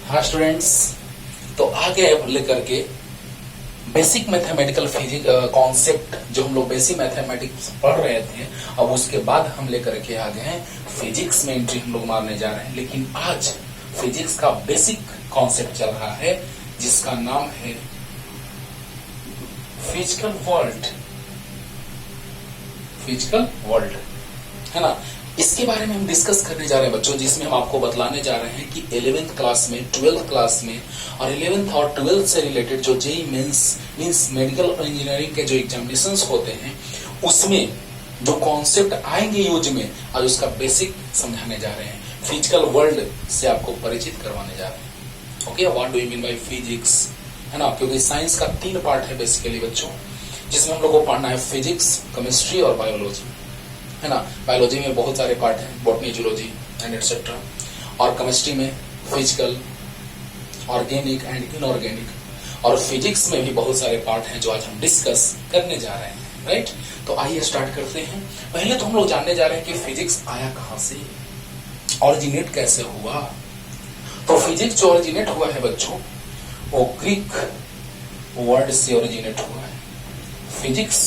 हाँ स्टूडेंट्स, तो आगे लेकर के बेसिक मैथमेटिकल फिजिक्स कॉन्सेप्ट जो हम लोग बेसिक मैथमेटिक्स पढ़ रहे थे, अब उसके बाद हम लेकर के आ गए हैं फिजिक्स में एंट्री हम लोग मारने जा रहे हैं। लेकिन आज फिजिक्स का बेसिक कॉन्सेप्ट चल रहा है जिसका नाम है फिजिकल वर्ल्ड। फिजिकल वर्ल्ड है ना, इसके बारे में हम डिस्कस करने जा रहे हैं बच्चों, जिसमें हम आपको बतलाने जा रहे हैं कि 11th क्लास में, 12th क्लास में और 11th और 12th से रिलेटेड जो जेई मींस मेडिकल और इंजीनियरिंग के जो एग्जामिनेशंस होते हैं उसमें जो कॉन्सेप्ट आएंगे यूज में, आज उसका बेसिक समझाने जा रहे हैं। फिजिकल वर्ल्ड से आपको परिचित करवाने जा रहे हैं। Okay, what do you mean by physics, है ना, क्योंकि साइंस का 3 पार्ट है बेसिकली बच्चों, जिसमें हम लोग को पढ़ना है फिजिक्स, केमिस्ट्री और बायोलॉजी, है ना। बायोलॉजी में बहुत सारे पार्ट हैं, बॉटनी, जूलॉजी एंड एटसेट्रा, और केमिस्ट्री में फिजिकल, ऑर्गेनिक एंड इनऑर्गेनिक, और फिजिक्स में भी बहुत सारे पार्ट हैं जो आज हम डिस्कस करने जा रहे हैं। राइट, तो आइए स्टार्ट करते हैं। पहले तो हम लोग जानने जा रहे हैं कि फिजिक्स आया कहां से, ऑरिजिनेट कैसे हुआ। तो फिजिक्स जो ऑरिजिनेट हुआ है बच्चों, वो ग्रीक वर्ड से ओरिजिनेट हुआ है। फिजिक्स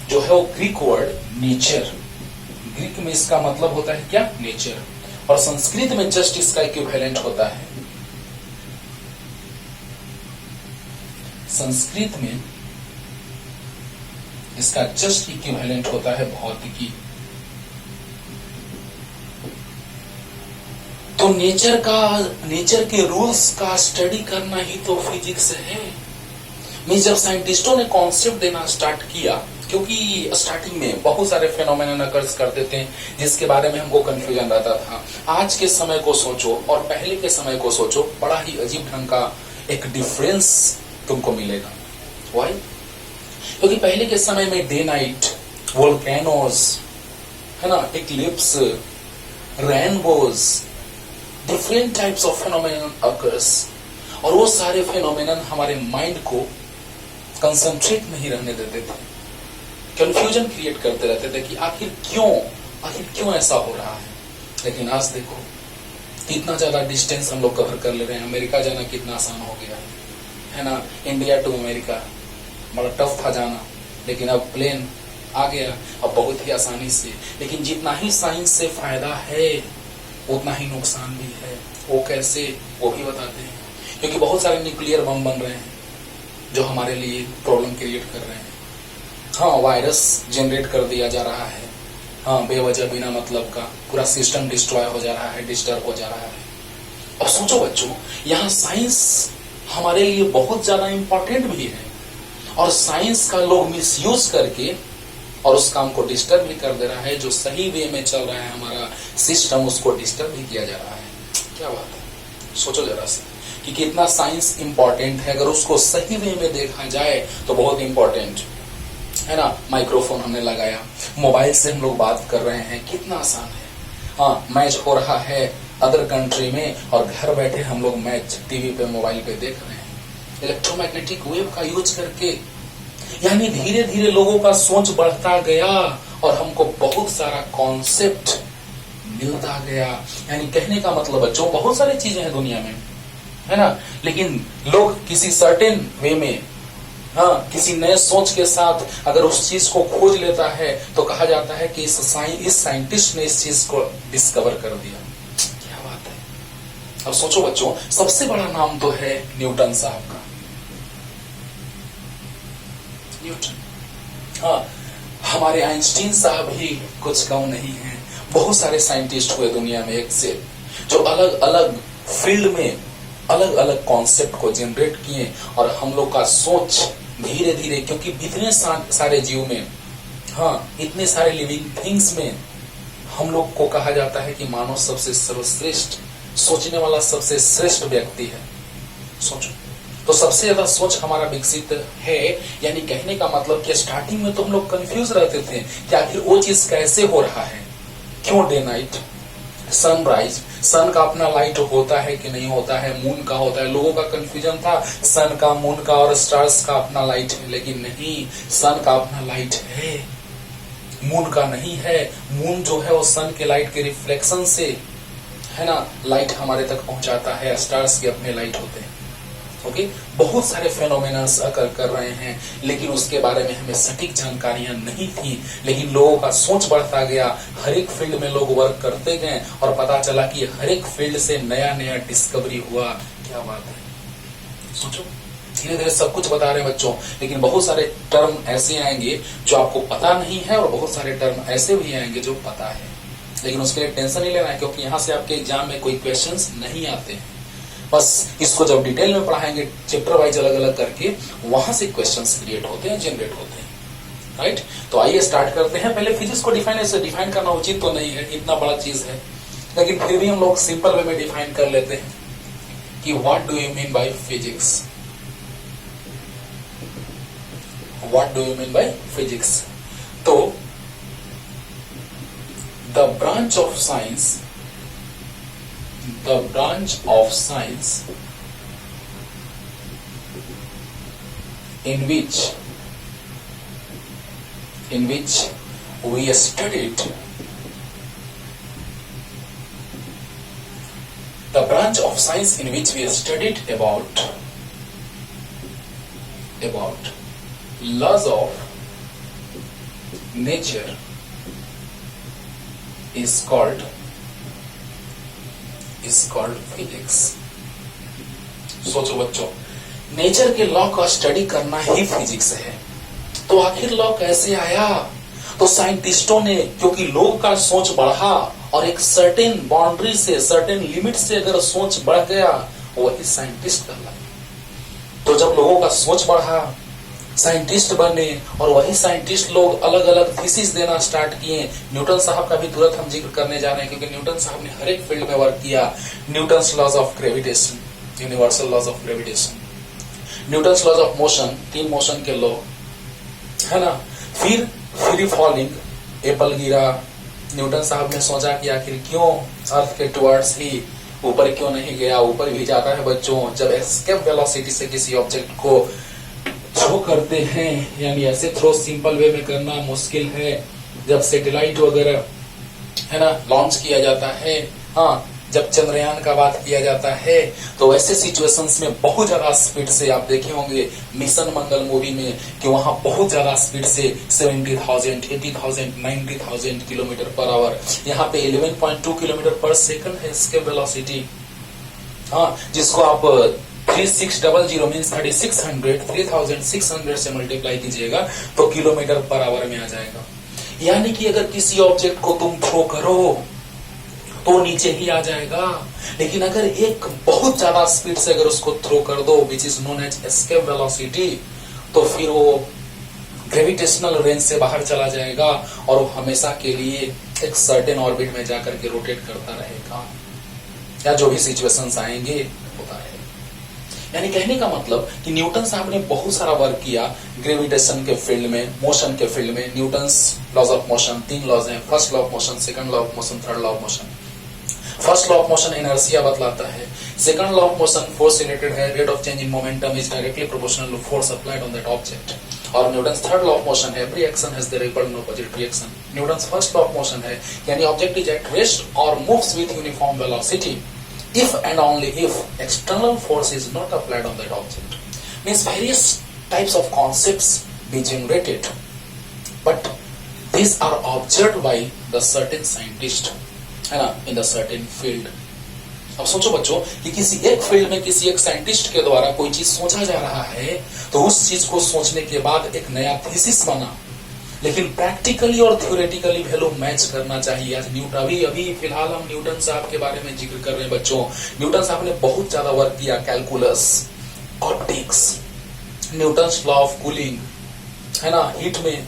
जो है वो ग्रीक वर्ड नेचर, ग्रीक में इसका मतलब होता है क्या, नेचर, और संस्कृत में जस्ट इसका इक्विवेलेंट होता है, संस्कृत में इसका जस्ट इक्विवेलेंट होता है भौतिकी। तो नेचर के रूल्स का स्टडी करना ही तो फिजिक्स है। मैं जब साइंटिस्टों ने कॉन्सेप्ट देना स्टार्ट किया, क्योंकि स्टार्टिंग में बहुत सारे फेनोमेना अकर्स करते थे जिसके बारे में हमको कंफ्यूजन रहता था। आज के समय को सोचो और पहले के समय को सोचो, बड़ा ही अजीब ढंग का एक डिफरेंस तुमको मिलेगा। व्हाई? क्योंकि पहले के समय में डे नाइट, वोल्केनोज, है ना, Eclipse, rainbows, different types of phenomena occurs, और वो सारे फेनोमेना हमारे माइंड को कंसंट्रेट नहीं रहने देते थे, कंफ्यूजन क्रिएट करते रहते थे कि आखिर क्यों ऐसा हो रहा है। लेकिन आज देखो कितना ज्यादा डिस्टेंस हम लोग कवर कर ले रहे हैं। अमेरिका जाना कितना आसान हो गया है ना, इंडिया टू अमेरिका बड़ा टफ था जाना, लेकिन अब प्लेन आ गया, अब बहुत ही आसानी से। लेकिन जितना ही साइंस से फायदा है उतना ही नुकसान भी है। वो कैसे, वो भी बताते हैं। क्योंकि बहुत सारे न्यूक्लियर बम बन रहे हैं जो हमारे लिए प्रॉब्लम क्रिएट कर रहे हैं। हाँ, वायरस जनरेट कर दिया जा रहा है, हाँ, बेवजह बिना मतलब का पूरा सिस्टम डिस्ट्रॉय हो जा रहा है, डिस्टर्ब हो जा रहा है। अब सोचो बच्चों, यहाँ साइंस हमारे लिए बहुत ज्यादा इंपॉर्टेंट भी है, और साइंस का लोग मिसयूज करके और उस काम को डिस्टर्ब भी कर दे रहा है। जो सही वे में चल रहा है हमारा सिस्टम, उसको डिस्टर्ब भी किया जा रहा है। क्या बात है, सोचो जरा से कि कितना साइंस इंपॉर्टेंट है। अगर उसको सही वे में देखा जाए तो बहुत इंपॉर्टेंट है ना। माइक्रोफोन हमने लगाया, मोबाइल से हम लोग बात कर रहे हैं, कितना आसान है। हाँ, मैच हो रहा है अदर कंट्री में और घर बैठे हम लोग मैच टीवी पे, मोबाइल पे देख रहे हैं, इलेक्ट्रोमैग्नेटिक वेव का यूज करके। यानी धीरे धीरे लोगों का सोच बढ़ता गया और हमको बहुत सारा कॉन्सेप्ट मिलता गया। यानी कहने का मतलब बच्चों, बहुत सारी चीजें हैं दुनिया में, है ना, लेकिन लोग किसी सर्टेन वे में, हाँ, किसी नए सोच के साथ अगर उस चीज को खोज लेता है तो कहा जाता है कि इस साइंटिस्ट ने इस चीज को डिस्कवर कर दिया। क्या बात है। अब सोचो बच्चों, सबसे बड़ा नाम तो है न्यूटन साहब का, न्यूटन। हाँ, हमारे आइंस्टीन साहब भी कुछ कम नहीं है। बहुत सारे साइंटिस्ट हुए दुनिया में एक से, जो अलग अलग फील्ड में अलग अलग कॉन्सेप्ट को जनरेट किए, और हम लोग का सोच धीरे धीरे, क्योंकि इतने सारे जीव में, हाँ, इतने सारे लिविंग थिंग्स में हम लोग को कहा जाता है कि मानव सबसे सर्वश्रेष्ठ, सोचने वाला सबसे श्रेष्ठ व्यक्ति है। सोचो, तो सबसे ज्यादा सोच हमारा विकसित है। यानी कहने का मतलब कि स्टार्टिंग में तो हम लोग कंफ्यूज रहते थे कि आखिर वो चीज कैसे हो रहा है, क्यों डे नाइट, सनराइज, सन का अपना लाइट होता है कि नहीं होता है, मून का होता है। लोगों का कंफ्यूजन था सन का, मून का और स्टार्स का अपना लाइट है, लेकिन नहीं, सन का अपना लाइट है, मून का नहीं है। मून जो है वो सन के लाइट के रिफ्लेक्शन से है ना, लाइट हमारे तक पहुंचाता है, स्टार्स के अपने लाइट होते हैं। ओके, बहुत सारे फेनोमेनल्स अकर कर रहे हैं, लेकिन उसके बारे में हमें सटीक जानकारियां नहीं थी। लेकिन लोगों का सोच बढ़ता गया, हर एक फील्ड में लोग वर्क करते गए और पता चला कि हर एक फील्ड से नया नया डिस्कवरी हुआ। क्या बात है, सोचो, धीरे धीरे सब कुछ बता रहे हैं बच्चों, लेकिन बहुत सारे टर्म ऐसे आएंगे जो आपको पता नहीं है और बहुत सारे टर्म ऐसे भी आएंगे जो पता है, लेकिन उसके लिए टेंशन नहीं लेना है, क्योंकि यहाँ से आपके एग्जाम में कोई क्वेश्चंस नहीं आते हैं। बस इसको जब डिटेल में पढ़ाएंगे चैप्टर वाइज अलग अलग करके, वहां से क्वेश्चंस क्रिएट होते हैं, जनरेट होते हैं। राइट, तो आइए स्टार्ट करते हैं। पहले फिजिक्स को डिफाइन करना उचित तो नहीं है, इतना बड़ा चीज है, लेकिन फिर भी हम लोग सिंपल वे में डिफाइन कर लेते हैं कि what do you mean by physics. What do you mean by physics? तो the branch of science in which we studied about laws of nature is called physics. सोचो बच्चों, नेचर के law का स्टडी करना ही फिजिक्स है। तो आखिर लॉ कैसे आया? तो साइंटिस्टों ने, क्योंकि लोगों का सोच बढ़ा और एक सर्टेन बाउंड्री से, सर्टेन लिमिट से अगर सोच बढ़ गया, वही साइंटिस्ट कहलाए। तो जब लोगों का सोच बढ़ा, साइंटिस्ट बने, और वही साइंटिस्ट लोग अलग अलग थीसिस देना स्टार्ट किए। न्यूटन साहब का भी तुरंत हम जिक्र करने जा रहे हैं, क्योंकि न्यूटन साहब ने हर एक फील्ड में वर्क किया। Newton's laws of gravitation, universal laws of gravitation, Newton's laws of motion, 3 motion के लॉ, है ना। फिर फ्री फॉलिंग, एप्पल गिरा, न्यूटन साहब ने सोचा कि आखिर क्यों अर्थ के टुवर्ड्स ही, ऊपर क्यों नहीं गया? ऊपर भी जाता है बच्चों, जब एस्केप वेलोसिटी से किसी ऑब्जेक्ट को थ्रो करते हैं, यानी ऐसे थ्रो सिंपल वे में करना मुश्किल है। जब सैटेलाइट वगैरह, है ना, लॉन्च किया जाता है, हाँ, जब चंद्रयान का बात किया जाता है, तो ऐसे सिचुएशंस में बहुत ज्यादा स्पीड से, आप देखे होंगे मिशन मंगल मूवी में, कि वहां बहुत ज्यादा स्पीड से 70,000, 80,000, 90,000 किलोमीटर पर आवर, यहाँ पे 11.2 किलोमीटर पर सेकंड है एस्केप वेलोसिटी। हाँ, जिसको आप 3600 मीन्स 3600 से मल्टीप्लाई कीजिएगा तो किलोमीटर पर आवर में आ जाएगा। यानी कि अगर किसी ऑब्जेक्ट को तुम थ्रो करो तो नीचे ही आ जाएगा, लेकिन अगर एक बहुत ज्यादा स्पीड से अगर उसको थ्रो कर दो, which is known as escape velocity, तो फिर वो ग्रेविटेशनल रेंज से बाहर चला जाएगा और वो हमेशा के लिए एक सर्टेन ऑर्बिट में जाकर के रोटेट करता रहेगा, या जो भी सिचुएशंस आएंगे होता है। यानी कहने का मतलब कि न्यूटन साहब ने बहुत सारा वर्क किया ग्रेविटेशन के फील्ड में, मोशन के फील्ड में। Newton's laws of motion 3 laws हैं, first law of motion, second law of motion, third law of motion. First law of motion inertia बतलाता है, second law of motion force related है, rate of change in momentum is directly proportional to force applied on that object. और Newton's third law of motion है, every action has their equal and opposite reaction. Newton's first law of motion है, यानी object is at rest और moves with uniform velocity if and only if external force is not applied on that object. Means various types of concepts be generated, but these are observed by the certain scientist, है ना, in the certain field. अब सोचो बच्चों कि किसी एक field में किसी एक साइंटिस्ट के द्वारा कोई चीज सोचा जा रहा है, तो उस चीज को सोचने के बाद एक नया थीसिस बना, लेकिन प्रैक्टिकली और थ्योरेटिकली वैल्यू मैच करना चाहिए। आज न्यूटन, अभी फिलहाल हम न्यूटन साहब के बारे में जिक्र कर रहे हैं बच्चों। न्यूटन साहब ने बहुत ज्यादा वर्क किया, calculus, optics, Newton's law of cooling, है ना, हीट में,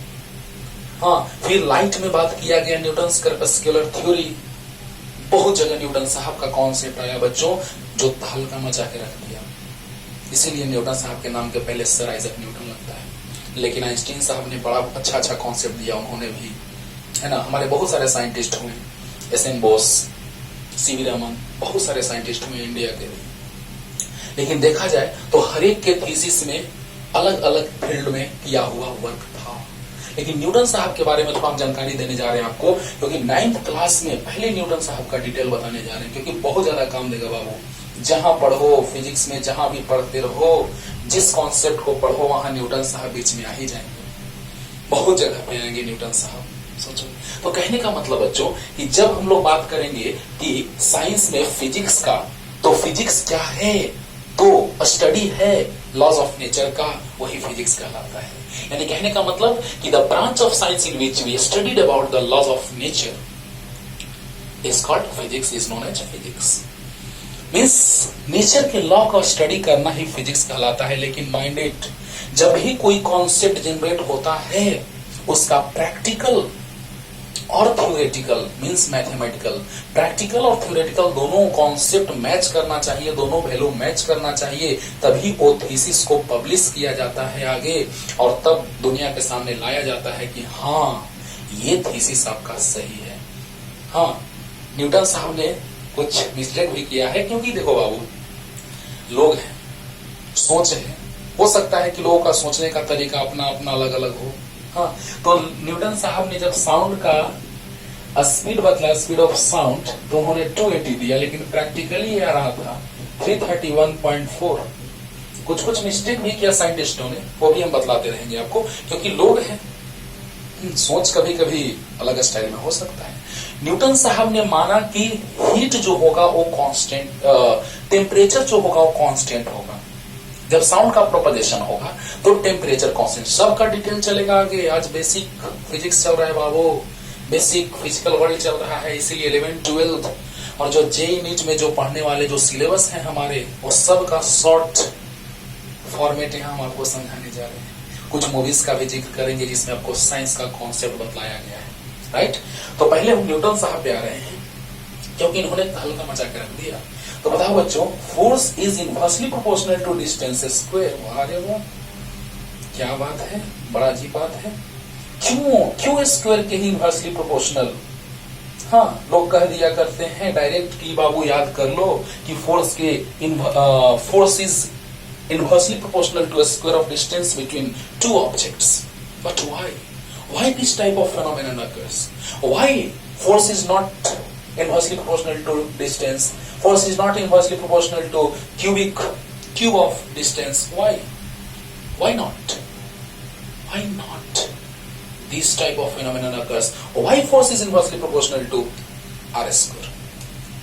हाँ, फिर लाइट में बात किया गया, न्यूटन्स कर्पस्कुलर थ्योरी। बहुत जगह न्यूटन साहब का कॉन्सेप्ट आया बच्चों, जो तहलका मचा के रख दिया। इसीलिए न्यूटन साहब के नाम के पहले सर आइजैक न्यूटन लगता है। लेकिन आइंस्टीन साहब ने बड़ा अच्छा कॉन्सेप्ट दिया उन्होंने भी, है ना। हमारे बहुत सारे साइंटिस्ट हुए, एस.एन. बोस, सी.वी. रमन, बहुत सारे साइंटिस्ट हुए इंडिया के भी। लेकिन देखा जाए तो हर एक के थीसिस में अलग अलग फील्ड में किया हुआ वर्क था। लेकिन न्यूटन साहब के बारे में थोड़ा हम जानकारी देने जा रहे हैं आपको, क्योंकि 9th क्लास में पहले न्यूटन साहब का डिटेल बताने जा रहे हैं, क्योंकि बहुत ज्यादा काम देगा बाबू। जहां पढ़ो फिजिक्स में, जहां भी पढ़ते रहो, जिस कॉन्सेप्ट को पढ़ो वहां न्यूटन साहब बीच में आ ही जाएंगे, बहुत जगह पे आएंगे न्यूटन साहब। सोचो, तो कहने का मतलब बच्चों कि जब हम लोग बात करेंगे कि साइंस में फिजिक्स का, तो फिजिक्स क्या है, तो स्टडी है लॉज ऑफ नेचर का, वही फिजिक्स कहलाता है। यानी कहने का मतलब कि the branch of science in which we studied about the laws of nature is called physics, is known as physics. Means nature के लॉ का स्टडी करना ही फिजिक्स कहलाता है। लेकिन माइंड इट, जब भी कोई कॉन्सेप्ट जनरेट होता है उसका प्रैक्टिकल और थ्योरेटिकल मींस मैथमेटिकल, प्रैक्टिकल और थ्योरेटिकल दोनों कॉन्सेप्ट मैच करना चाहिए, दोनों वैल्यू मैच करना चाहिए, तभी वो थीसिस को पब्लिश किया जाता है आगे, और तब दुनिया के सामने लाया जाता है कि हाँ ये थीसिस आपका सही है। हाँ, न्यूटन साहब ने कुछ मिस्टेक भी किया है, क्योंकि देखो बाबू, लोग हैं, सोच है, हो सकता है कि लोगों का सोचने का तरीका अपना अपना अलग अलग हो। हाँ, तो न्यूटन साहब ने जब साउंड का स्पीड बतलाया, स्पीड ऑफ साउंड, तो उन्होंने 280 दिया, लेकिन प्रैक्टिकली ये आ रहा था 331.4। कुछ कुछ मिस्टेक भी किया साइंटिस्टों ने, वो भी हम बतलाते रहेंगे आपको, क्योंकि लोग हैं, सोच कभी कभी अलग स्टाइल में हो सकता है। न्यूटन साहब ने माना कि हीट जो होगा वो कांस्टेंट, टेम्परेचर जो होगा वो कांस्टेंट होगा। जब साउंड का प्रोपगेशन होगा तो टेम्परेचर कांस्टेंट, सबका डिटेल चलेगा आगे। आज बेसिक फिजिक्स चल रहा है बाबू, बेसिक फिजिकल वर्ल्ड चल रहा है, इसीलिए 11th 12th और जो जेईई नीट में जो पढ़ने वाले जो सिलेबस है हमारे, वो सब का शॉर्ट फॉर्मेट यहाँ हम आपको समझाने जा रहे हैं। कुछ मूवीज का भी जिक्र करेंगे जिसमें आपको साइंस का कॉन्सेप्ट बतलाया गया है, राइट। तो पहले हम न्यूटन साहब पे आ रहे हैं, क्योंकि इन्होंने हल्का मचा के रख दिया। तो बताओ बच्चों, force is inversely proportional to distance square. अरे वाह, क्या बात है, बड़ा अजीब बात है। क्यों स्क्वायर के ही इनवर्सली प्रोपोर्शनल? हाँ, लोग कह दिया करते हैं डायरेक्ट कि बाबू याद कर लो कि force is inversely proportional to a square of distance between two objects. But why? Why this type of phenomenon occurs? Why force is not inversely proportional to distance? Force is not inversely proportional to cube of distance. Why? Why not? Why not? This type of phenomenon occurs. Why force is inversely proportional to r square?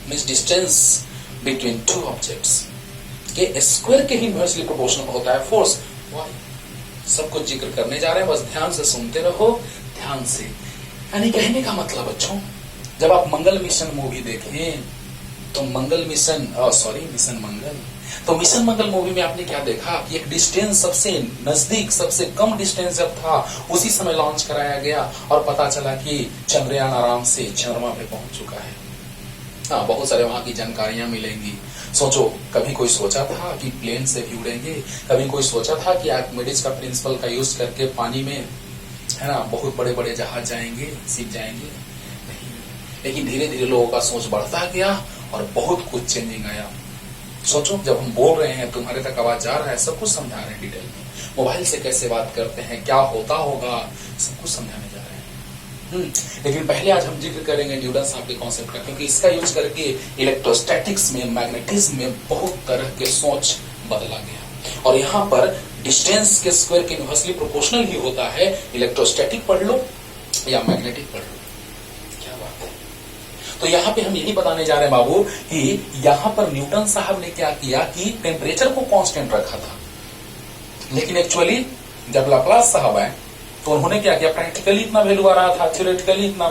Means distance between two objects. के square के ही inversely proportional होता है force. Y? सब कुछ जिक्र करने जा रहे हैं, बस ध्यान से सुनते रहो, ध्यान से। यानी कहने का मतलब बच्चों, जब आप मंगल मिशन मूवी देखें तो मिशन मंगल, तो मिशन मंगल मूवी में आपने क्या देखा कि एक डिस्टेंस सबसे नजदीक, सबसे कम डिस्टेंस जब था उसी समय लॉन्च कराया गया और पता चला कि चंद्रयान आराम से चंद्रमा पे पहुंच चुका है। हाँ, बहुत सारे वहां की जानकारियां मिलेंगी। सोचो, कभी कोई सोचा था कि प्लेन से भी उड़ेंगे? कभी कोई सोचा था कि आर्किमिडीज का प्रिंसिपल का यूज करके पानी में, है ना, बहुत बड़े बड़े जहाज जाएंगे, सीख जाएंगे? नहीं। लेकिन धीरे धीरे लोगों का सोच बढ़ता गया और बहुत कुछ चेंजिंग आया। सोचो, जब हम बोल रहे हैं तुम्हारे तक आवाज जा रहा है, सब कुछ समझा रहे हैं डिटेल में, मोबाइल से कैसे बात करते हैं, क्या होता होगा, सब कुछ समझाने जा रहे हैं। लेकिन पहले आज हम जिक्र करेंगे न्यूटन साहब के कॉन्सेप्ट का, क्योंकि इसका यूज करके इलेक्ट्रोस्टैटिक्स में, मैग्नेटिज्म में बहुत तरह के सोच बदला गया। और यहाँ पर डिस्टेंस के स्क्वायर के इनवर्सली प्रोपोर्शनल ही होता है। इलेक्ट्रोस्टैटिक पढ़ लो या मैग्नेटिक पढ़ लो, क्या बात है। तो यहाँ पे हम यही बताने जा रहे हैं बाबू कि यहाँ पर न्यूटन साहब ने क्या किया कि टेम्परेचर को कांस्टेंट रखा था, लेकिन एक्चुअली जब लाप्लास साहब आए तो उन्होंने क्या किया, प्रैक्टिकली इतना वैल्यू आ रहा था, थ्योरेटिकली इतना,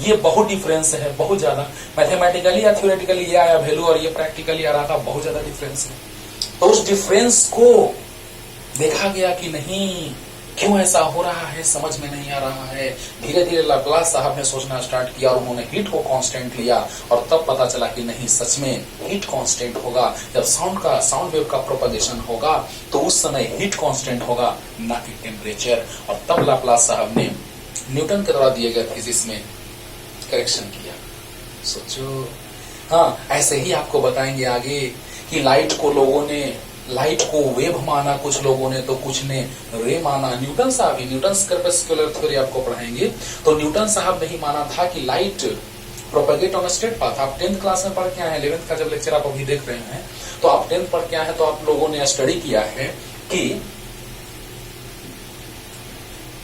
ये बहुत डिफरेंस है, बहुत ज्यादा। मैथमेटिकली या थ्योरेटिकली ये आया वैल्यू और ये प्रैक्टिकली आ रहा था, बहुत ज्यादा डिफरेंस है। तो उस डिफरेंस को देखा गया कि नहीं, क्यों ऐसा हो रहा है, समझ में नहीं आ रहा है। धीरे धीरे लाप्लास साहब ने सोचना स्टार्ट किया और उन्होंने हीट को कांस्टेंट लिया, और तब पता चला कि नहीं, सच में हीट कांस्टेंट होगा। जब साउंड वेव का प्रोपगेशन होगा तो उस समय हीट कांस्टेंट होगा, ना कि टेम्परेचर। और तब लाप्लास साहब ने न्यूटन के द्वारा दिए गए थीसिस में करेक्शन किया। सोचो, हाँ, ऐसे ही आपको बताएंगे आगे कि लाइट को लोगों ने लाइट को वेव माना कुछ लोगों ने, तो कुछ ने रे माना। न्यूटन साहब ही, न्यूटन कर्पस्कुलर थ्योरी आपको पढ़ाएंगे, तो न्यूटन साहब ने ही माना था कि light propagate on straight path. आप 10th क्लास में पढ़ के आए हैं, 11th का जब लेक्चर आप अभी देख रहे हैं, तो आप 10th पढ़ के आए हैं, तो आप लोगों ने स्टडी किया है कि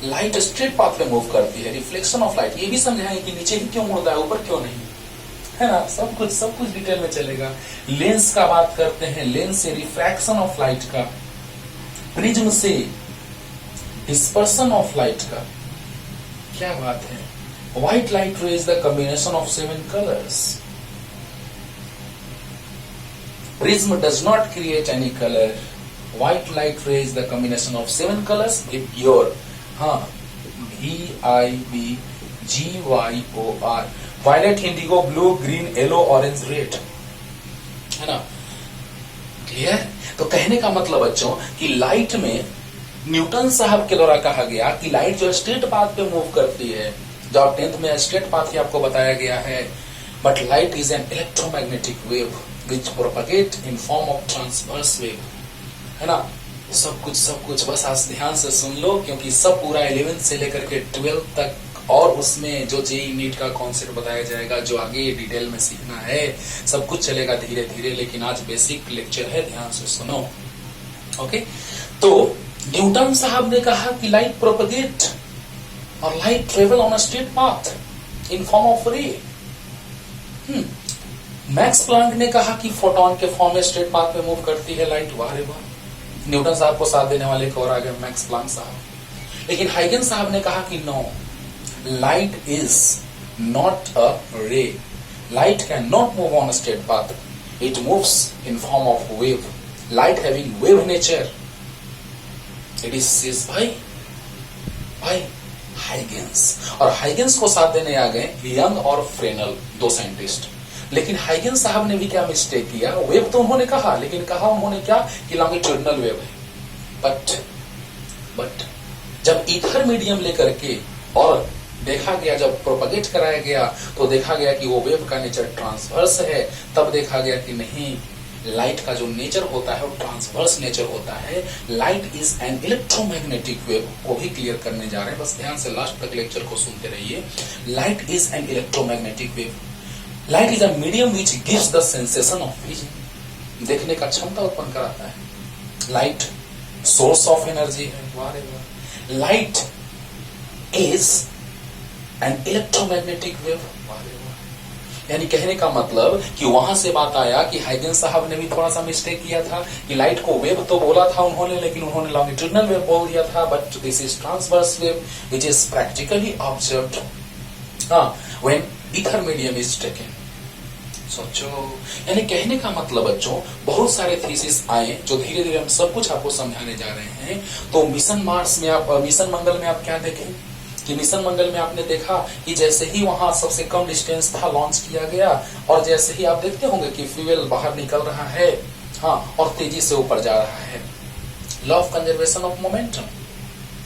लाइट स्ट्रेट पाथ में मूव करती है, रिफ्लेक्शन ऑफ लाइट। ये भी समझाएंगे कि नीचे ही क्यों मुड़ता है, ऊपर क्यों नहीं, है ना। सब कुछ डिटेल में चलेगा। लेंस का बात करते हैं, लेंस से रिफ्रैक्शन ऑफ लाइट का, प्रिज्म से डिस्पर्सन ऑफ लाइट का। क्या बात है। White light ray is the combination of 7 colours. Prism does not create any colour. White light ray is the combination of 7 colours with your VIBGYOR, violet, indigo, blue, green, yellow, orange, red, है ना। Clear. तो कहने का मतलब बच्चों कि light में Newton साहब के द्वारा कहा गया कि लाइट जो स्ट्रेट पाथ पे मूव करती है, जो आप 10th में स्ट्रेट पाथ ही आपको बताया गया है, but light is an electromagnetic wave which propagate in form of transverse wave, है ना। सब कुछ बस आज ध्यान से सुन लो, क्योंकि सब पूरा 11th से लेकर के 12th तक, और उसमें जो जेईई नीट का कॉन्सेप्ट बताया जाएगा, जो आगे डिटेल में सीखना है, सब कुछ चलेगा धीरे धीरे, लेकिन आज बेसिक लेक्चर है, ध्यान से सुनो। ओके, तो न्यूटन साहब ने कहा कि लाइट प्रोपगेट और light travel on a straight path in form of रे। मैक्स प्लांक ने कहा कि फोटोन के फॉर्म में स्ट्रेट पाथ में मूव करती है लाइट। वाह रे वाह, न्यूटन साहब को साथ देने वाले एक और आ गए, मैक्स प्लांक साहब। लेकिन हाइगेंस साहब ने कहा कि no, light is not a ray. Light cannot move on a straight path. It moves in form of wave. Light having wave nature. It is said by Huygens. और Huygens को साथ देने आ गए यंग और फ्रेनल, दो scientist. लेकिन Huygens साहब ने भी क्या मिस्टेक किया, वेव तो उन्होंने कहा, लेकिन कहा उन्होंने क्या कि लॉन्गिट्यूडिनल वेव है। बट जब ईथर मीडियम लेकर के और देखा गया, जब प्रोपगेट कराया गया, तो देखा गया कि वो वेव का नेचर ट्रांसवर्स है। तब देखा गया कि नहीं, लाइट का जो नेचर होता है वो ट्रांसवर्स नेचर होता है। Light is an electromagnetic wave, वो भी क्लियर करने जा रहे हैं, बस ध्यान से लास्ट तक लेक्चर को सुनते रहिए। Light is an electromagnetic wave. Light is a medium which gives the sensation of vision, देखने का क्षमता उत्पन्न कराता है। लाइट सोर्स ऑफ एनर्जी है। Light is an electromagnetic wave. यानी कहने का मतलब कि वहां से बात आया कि हाइगेंस साहब ने भी थोड़ा सा मिस्टेक किया था कि लाइट को वेव तो बोला था उन्होंने, लेकिन उन्होंने लॉन्गिट्यूडिनल वेव बोल दिया था। But this is transverse wave which is practically observed when ether medium is taken. सोचो, यानी कहने का मतलब बच्चों, बहुत सारे थीसिस आए जो धीरे धीरे हम सब कुछ आपको समझाने जा रहे हैं। तो मिशन मार्स में आप, मिशन मंगल में आप क्या देखें कि मिशन मंगल में आपने देखा कि जैसे ही वहां सबसे कम डिस्टेंस था, लॉन्च किया गया, और जैसे ही आप देखते होंगे कि फ्यूल बाहर निकल रहा है, और तेजी से ऊपर जा रहा है। Law of conservation of momentum,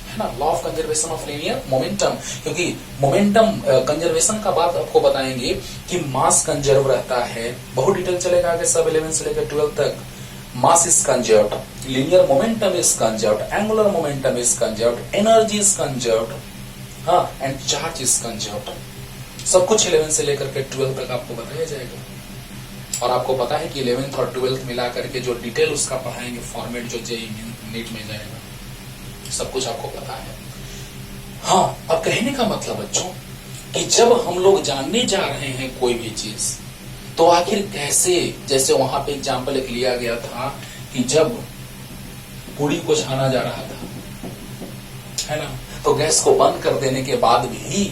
है ना, law of conservation of linear momentum. क्योंकि मोमेंटम कंजर्वेशन का बात आपको बताएंगे कि मास कंजर्व रहता है, बहुत डिटेल चलेगा आगे, सब 11 से लेकर 12 तक। Mass is conserved, linear momentum is conserved, angular momentum is conserved, energy is conserved, and charge is conserved. सब कुछ 11 से लेकर के 12 तक आपको बताया जाएगा। और आपको पता है कि 11th और 12th मिला करके जो डिटेल उसका पढ़ाएंगे, फॉर्मेट जो जेईई नीट में जाएगा, सब कुछ आपको पता है। अब कहने का मतलब बच्चों कि जब हम लोग जानने जा रहे हैं कोई भी चीज, तो आखिर कैसे, जैसे वहां पे एग्जाम्पल एक लिया गया था कि जब पूरी को छाना जा रहा था, है ना, तो गैस को बंद कर देने के बाद भी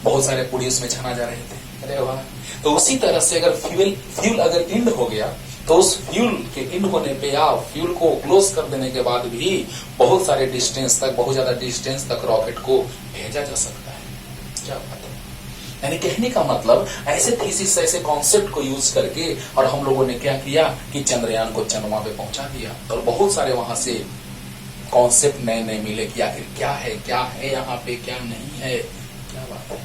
बहुत सारे पूरी उसमें छाना जा रहे थे। अरे वाह। तो उसी तरह से अगर फ्यूल अगर इंड हो गया, तो उस फ्यूल के इंड होने पे या फ्यूल को क्लोज कर देने के बाद भी बहुत सारे डिस्टेंस तक, बहुत ज्यादा डिस्टेंस तक रॉकेट को भेजा जा सकता है। क्या बात है। यानी कहने का मतलब ऐसे थीसिस, ऐसे कॉन्सेप्ट को यूज करके, और हम लोगों ने क्या किया कि चंद्रयान को चंद्रमा पे पहुंचा दिया, और बहुत सारे वहां से कॉन्सेप्ट नए नए मिले कि आखिर क्या है यहाँ पे, क्या नहीं है। क्या बात है।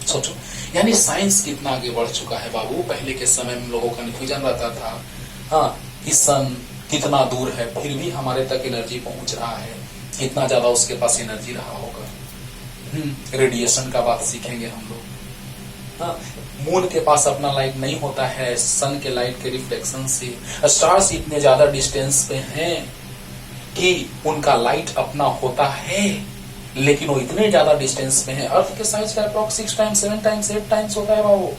सोचो, यानी साइंस कितना आगे बढ़ चुका है बाबू। पहले के समय में लोगों का कन्फ्यूजन रहता था कि सन कितना दूर है, फिर भी हमारे तक एनर्जी पहुंच रहा है, कितना ज्यादा उसके पास एनर्जी रहा होगा। रेडिएशन का बात सीखेंगे हम लोग। हाँ, मून के पास अपना लाइट नहीं होता है, सन के लाइट के रिफ्लेक्शन से स्टार्स इतने ज्यादा डिस्टेंस पे हैं कि उनका लाइट अपना होता है, लेकिन वो इतने ज्यादा डिस्टेंस पे हैं, अर्थ के साइज का अप्रॉक्स 6 टाइम्स 7 टाइम्स 8 टाइम्स होता है बाबू।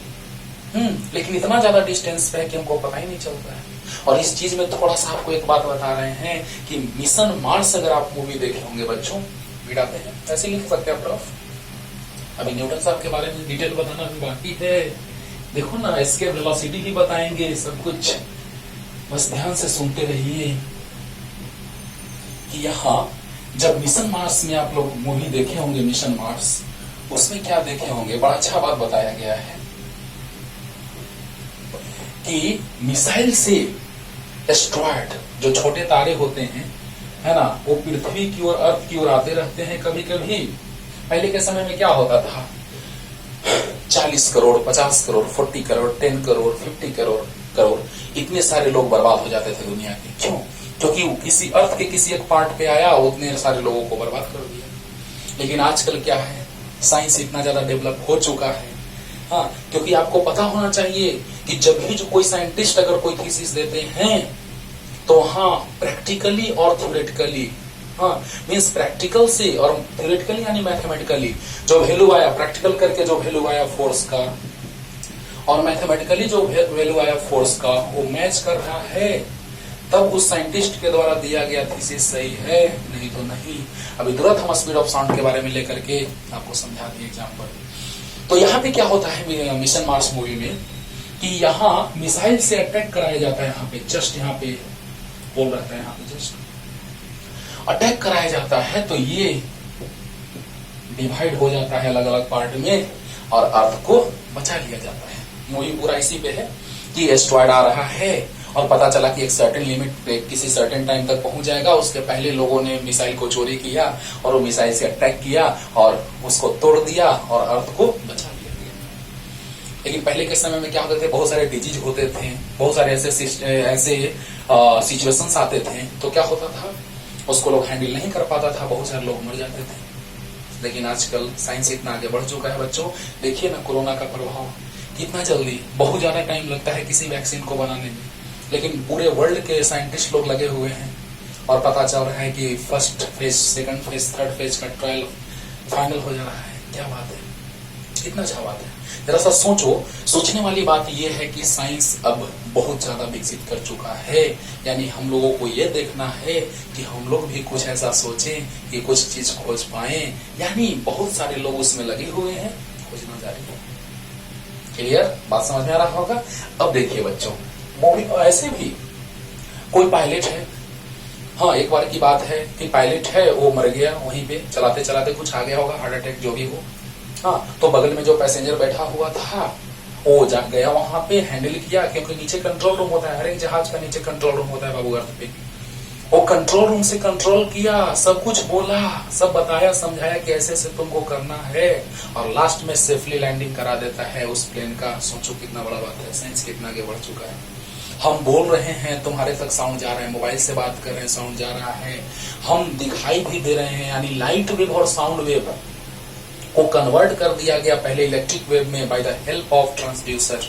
लेकिन इतना ज्यादा डिस्टेंस पे है कि हमको पता ही नहीं चलता है। और इस चीज में थोड़ा सा आपको एक बात बता रहे हैं कि मिशन मार्स अगर आप मूवी देखे होंगे बच्चों, वीडाते हैं ऐसे लिख सकते हैं प्रॉफ। अभी न्यूटन साहब के बारे में डिटेल बताना भी बाकी है। देखो ना, इसके वेलोसिटी भी बताएंगे, सब कुछ, बस ध्यान से सुनते रहिए। कि यहाँ जब मिशन मार्स में आप लोग मूवी देखे होंगे, मिशन मार्स, उसमें क्या देखे होंगे, बड़ा अच्छा बात बताया गया है कि मिसाइल से एस्ट्रॉयड जो छोटे तारे होते हैं, है ना, वो पृथ्वी की ओर, अर्थ की ओर आते रहते हैं। कभी कभी पहले के समय में क्या होता था, 40 करोड़ 50 करोड़ 40 करोड़ 10 करोड़ 50 करोड़ इतने सारे लोग बर्बाद हो जाते थे दुनिया के। क्यों? क्योंकि किसी अर्थ के किसी एक पार्ट पे आया, उतने सारे लोगों को बर्बाद कर दिया। लेकिन आजकल क्या है, साइंस इतना ज्यादा डेवलप हो चुका है। हाँ, क्योंकि आपको पता होना चाहिए कि जब भी जो कोई साइंटिस्ट अगर कोई थीसिस देते हैं तो हाँ, प्रैक्टिकली और थ्योरेटिकली, हाँ मीन्स प्रैक्टिकल से और थ्योरेटिकली यानी मैथमेटिकली जो वैल्यू आया, प्रैक्टिकल करके जो वैल्यू आया फोर्स का और मैथमेटिकली जो वैल्यू आया फोर्स का, वो मैच कर रहा है, तब उस साइंटिस्ट के द्वारा दिया गया थीसिस सही है, नहीं तो नहीं। अभी तुरंत हम स्पीड ऑफ साउंड के बारे में लेकर के आपको समझा दिए एग्जाम्पल। तो यहाँ पे क्या होता है मिशन मार्स मूवी में कि यहाँ मिसाइल से अटैक कराया जाता है, यहाँ पे जस्ट यहाँ पे बोल रहता है, यहाँ पे जस्ट अटैक कराया जाता है, तो ये डिवाइड हो जाता है अलग अलग पार्ट में और अर्थ को बचा लिया जाता है। मूवी पूरा इसी पे है कि एस्ट्रॉयड आ रहा है और पता चला कि एक सर्टेन लिमिट पे किसी सर्टेन टाइम तक पहुंच जाएगा। उसके पहले लोगों ने मिसाइल को चोरी किया और वो मिसाइल से अटैक किया और उसको तोड़ दिया और अर्थ को बचा लिया गया। लेकिन पहले के समय में क्या होते थे, बहुत सारे डिजीज होते थे, बहुत सारे ऐसे सिचुएशंस आते थे, तो क्या होता था, उसको लोग हैंडल नहीं कर पाता था, बहुत सारे लोग मर जाते थे। लेकिन आजकल साइंस इतना आगे बढ़ चुका है बच्चों। देखिए ना, कोरोना का प्रभाव कितना जल्दी, बहुत ज्यादा टाइम लगता है किसी वैक्सीन को बनाने में, लेकिन पूरे वर्ल्ड के साइंटिस्ट लोग लगे हुए हैं और पता चल रहा है कि first phase, second phase, third phase का ट्रायल फाइनल हो जा रहा है। क्या बात है, कितना अच्छा बात है। जरा सा सोचो, सोचने वाली बात यह है कि साइंस अब बहुत ज्यादा विकसित कर चुका है। यानी हम लोगों को यह देखना है कि हम लोग भी कुछ ऐसा सोचें कि कुछ चीज खोज पाए। यानी बहुत सारे लोग उसमें लगे हुए हैं, खोजना जारी है। क्लियर बात समझ में आ रहा होगा। अब देखिए बच्चों, मूवी ऐसे भी कोई पायलट है, हाँ एक बार की बात है कि पायलट है, वो मर गया वहीं पे, चलाते चलाते कुछ आ गया होगा, हार्ट अटैक जो भी हो। हाँ, तो बगल में जो पैसेंजर बैठा हुआ था वो जा गया वहां पे, हैंडल किया, क्योंकि नीचे कंट्रोल रूम होता है, हर एक जहाज का नीचे कंट्रोल रूम होता है बाबू अर्थ पे। वो कंट्रोल रूम से कंट्रोल किया, सब कुछ बोला, सब बताया, समझाया कि ऐसे से तुमको करना है, और लास्ट में सेफली लैंडिंग करा देता है उस प्लेन का। सोचो कितना बड़ा बात है, साइंस कितना आगे बढ़ चुका है। हम बोल रहे हैं, तुम्हारे तक साउंड जा रहा है, मोबाइल से बात कर रहे हैं, साउंड जा रहा है, हम दिखाई भी दे रहे हैं, यानी लाइट वेव और साउंड वेव को कन्वर्ट कर दिया गया पहले इलेक्ट्रिक वेव में by the help of transducer.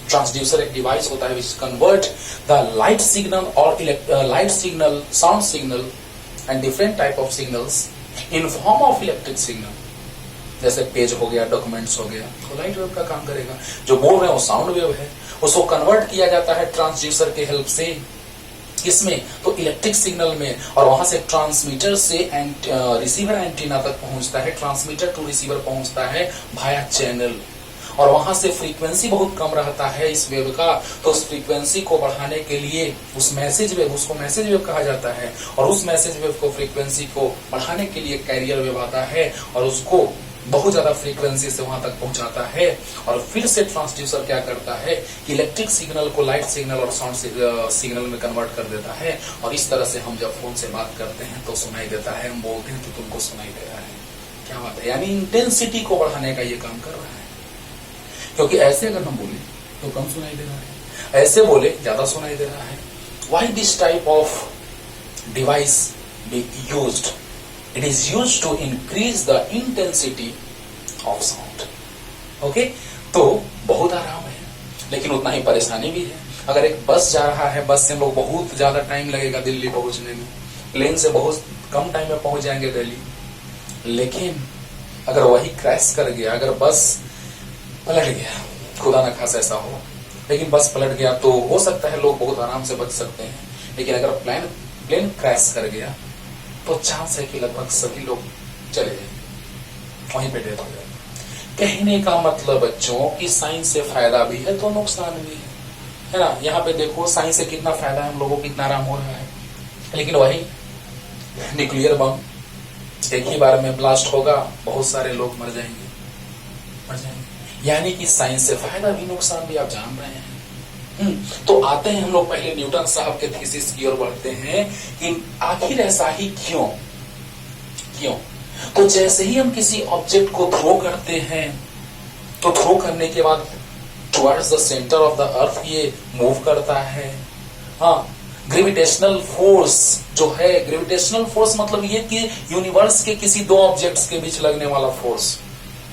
Transducer एक डिवाइस होता है which convert the light signal और light signal, sound signal and different type of signals in form of electric signal. जैसे पेज हो गया, डॉक्यूमेंट्स हो गया, तो लाइट वेव का काम करेगा। जो बोल रहे हैं वो साउंड वेव है, उसको कन्वर्ट किया जाता है ट्रांसड्यूसर के हेल्प से, किसमें, तो इलेक्ट्रिक सिग्नल में, और वहां से ट्रांसमीटर से रिसीवर एंटीना तक पहुंचता है, ट्रांसमीटर टू रिसीवर पहुंचता है भाया चैनल, और वहां से फ्रीक्वेंसी बहुत कम रहता है इस वेव का, तो उस फ्रीक्वेंसी को बढ़ाने के लिए उस मैसेज वेव, उसको मैसेज वेव कहा जाता है, और उस मैसेज वेव को, फ्रीक्वेंसी को बढ़ाने के लिए कैरियर वेव आता है और उसको बहुत ज्यादा फ्रीक्वेंसी से वहां तक पहुंचाता है, और फिर से ट्रांसड्यूसर क्या करता है कि इलेक्ट्रिक सिग्नल को लाइट सिग्नल और साउंड सिग्नल में कन्वर्ट कर देता है, और इस तरह से हम जब फोन से बात करते हैं तो सुनाई देता है, हम बोलते हैं तो तुमको सुनाई दे रहा है। क्या बात है, यानी इंटेंसिटी को बढ़ाने का ये काम कर रहा है। क्योंकि ऐसे अगर हम बोले तो कम सुनाई दे रहा है, ऐसे बोले ज्यादा सुनाई दे रहा है, why this type of device be used? It is used to increase the intensity of sound. Okay? तो बहुत आराम है, लेकिन उतना ही परेशानी भी है। अगर एक बस जा रहा है, बस से हम लोग बहुत ज्यादा टाइम लगेगा दिल्ली पहुंचने में, प्लेन से बहुत कम टाइम में पहुंच जाएंगे दिल्ली। लेकिन अगर वही क्रैश कर गया, अगर बस पलट गया, खुदा न खास ऐसा हो, लेकिन बस पलट गया तो हो सकता है लोग बहुत आराम से बच सकते हैं। लेकिन अगर प्लेन क्रैश कर गया तो चांस है कि लगभग सभी लोग चले जाएंगे, वहीं पे डेथ हो जाएगी। कहने का मतलब बच्चों कि साइंस से फायदा भी है तो नुकसान भी है ना। यहाँ पे देखो साइंस से कितना फायदा है हम लोगों को, कितना आराम हो रहा है, लेकिन वही न्यूक्लियर बम एक ही बार में ब्लास्ट होगा, बहुत सारे लोग मर जाएंगे। यानी कि साइंस से फायदा भी नुकसान भी आप जान रहे हैं। तो आते हैं हम लोग पहले न्यूटन साहब के थीसिस की ओर बढ़ते हैं कि आखिर ऐसा ही क्यों। तो जैसे ही हम किसी ऑब्जेक्ट को थ्रो करते हैं तो थ्रो करने के बाद towards the centre of the अर्थ ये मूव करता है। हाँ, ग्रेविटेशनल फोर्स जो है, ग्रेविटेशनल फोर्स मतलब ये कि यूनिवर्स के किसी दो ऑब्जेक्ट्स के बीच लगने वाला फोर्स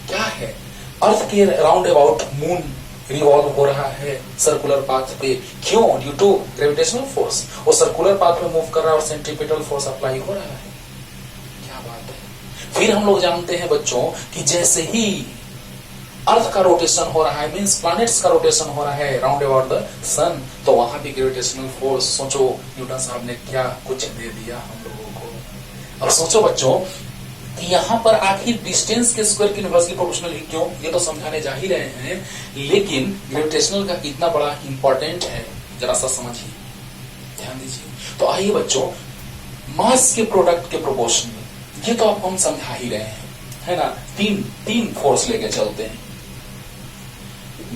क्या है। अर्थ के राउंड अबाउट मून रिवॉल्व हो रहा है सर्कुलर पाथ पे, क्यों? Due to gravitational force. वो सर्कुलर पाथ में मूव कर रहा है और सेंट्रीपिटल फोर्स अप्लाई हो रहा है। क्या बात है। फिर हम लोग जानते हैं बच्चों कि जैसे ही अर्थ का रोटेशन हो रहा है, मींस प्लैनेट्स का रोटेशन हो रहा है राउंड अबाउट द सन, तो वहां भी ग्रेविटेशनल फोर्स, सोचो न्यूटन साहब ने क्या कुछ दे दिया हम लोगों को। अब सोचो बच्चों कि यहाँ पर आखिर डिस्टेंस के स्क्वायर की इनवर्सली प्रोपोर्शनल ही क्यों, ये तो समझाने जा ही रहे हैं, लेकिन ग्रेविटेशनल का कितना बड़ा इंपॉर्टेंट है जरा सा समझिए, ध्यान दीजिए। तो आइए बच्चों, मास के प्रोडक्ट के प्रोपोर्शनल, ये तो आपको हम समझा ही रहे हैं, है ना। तीन फोर्स लेके चलते हैं,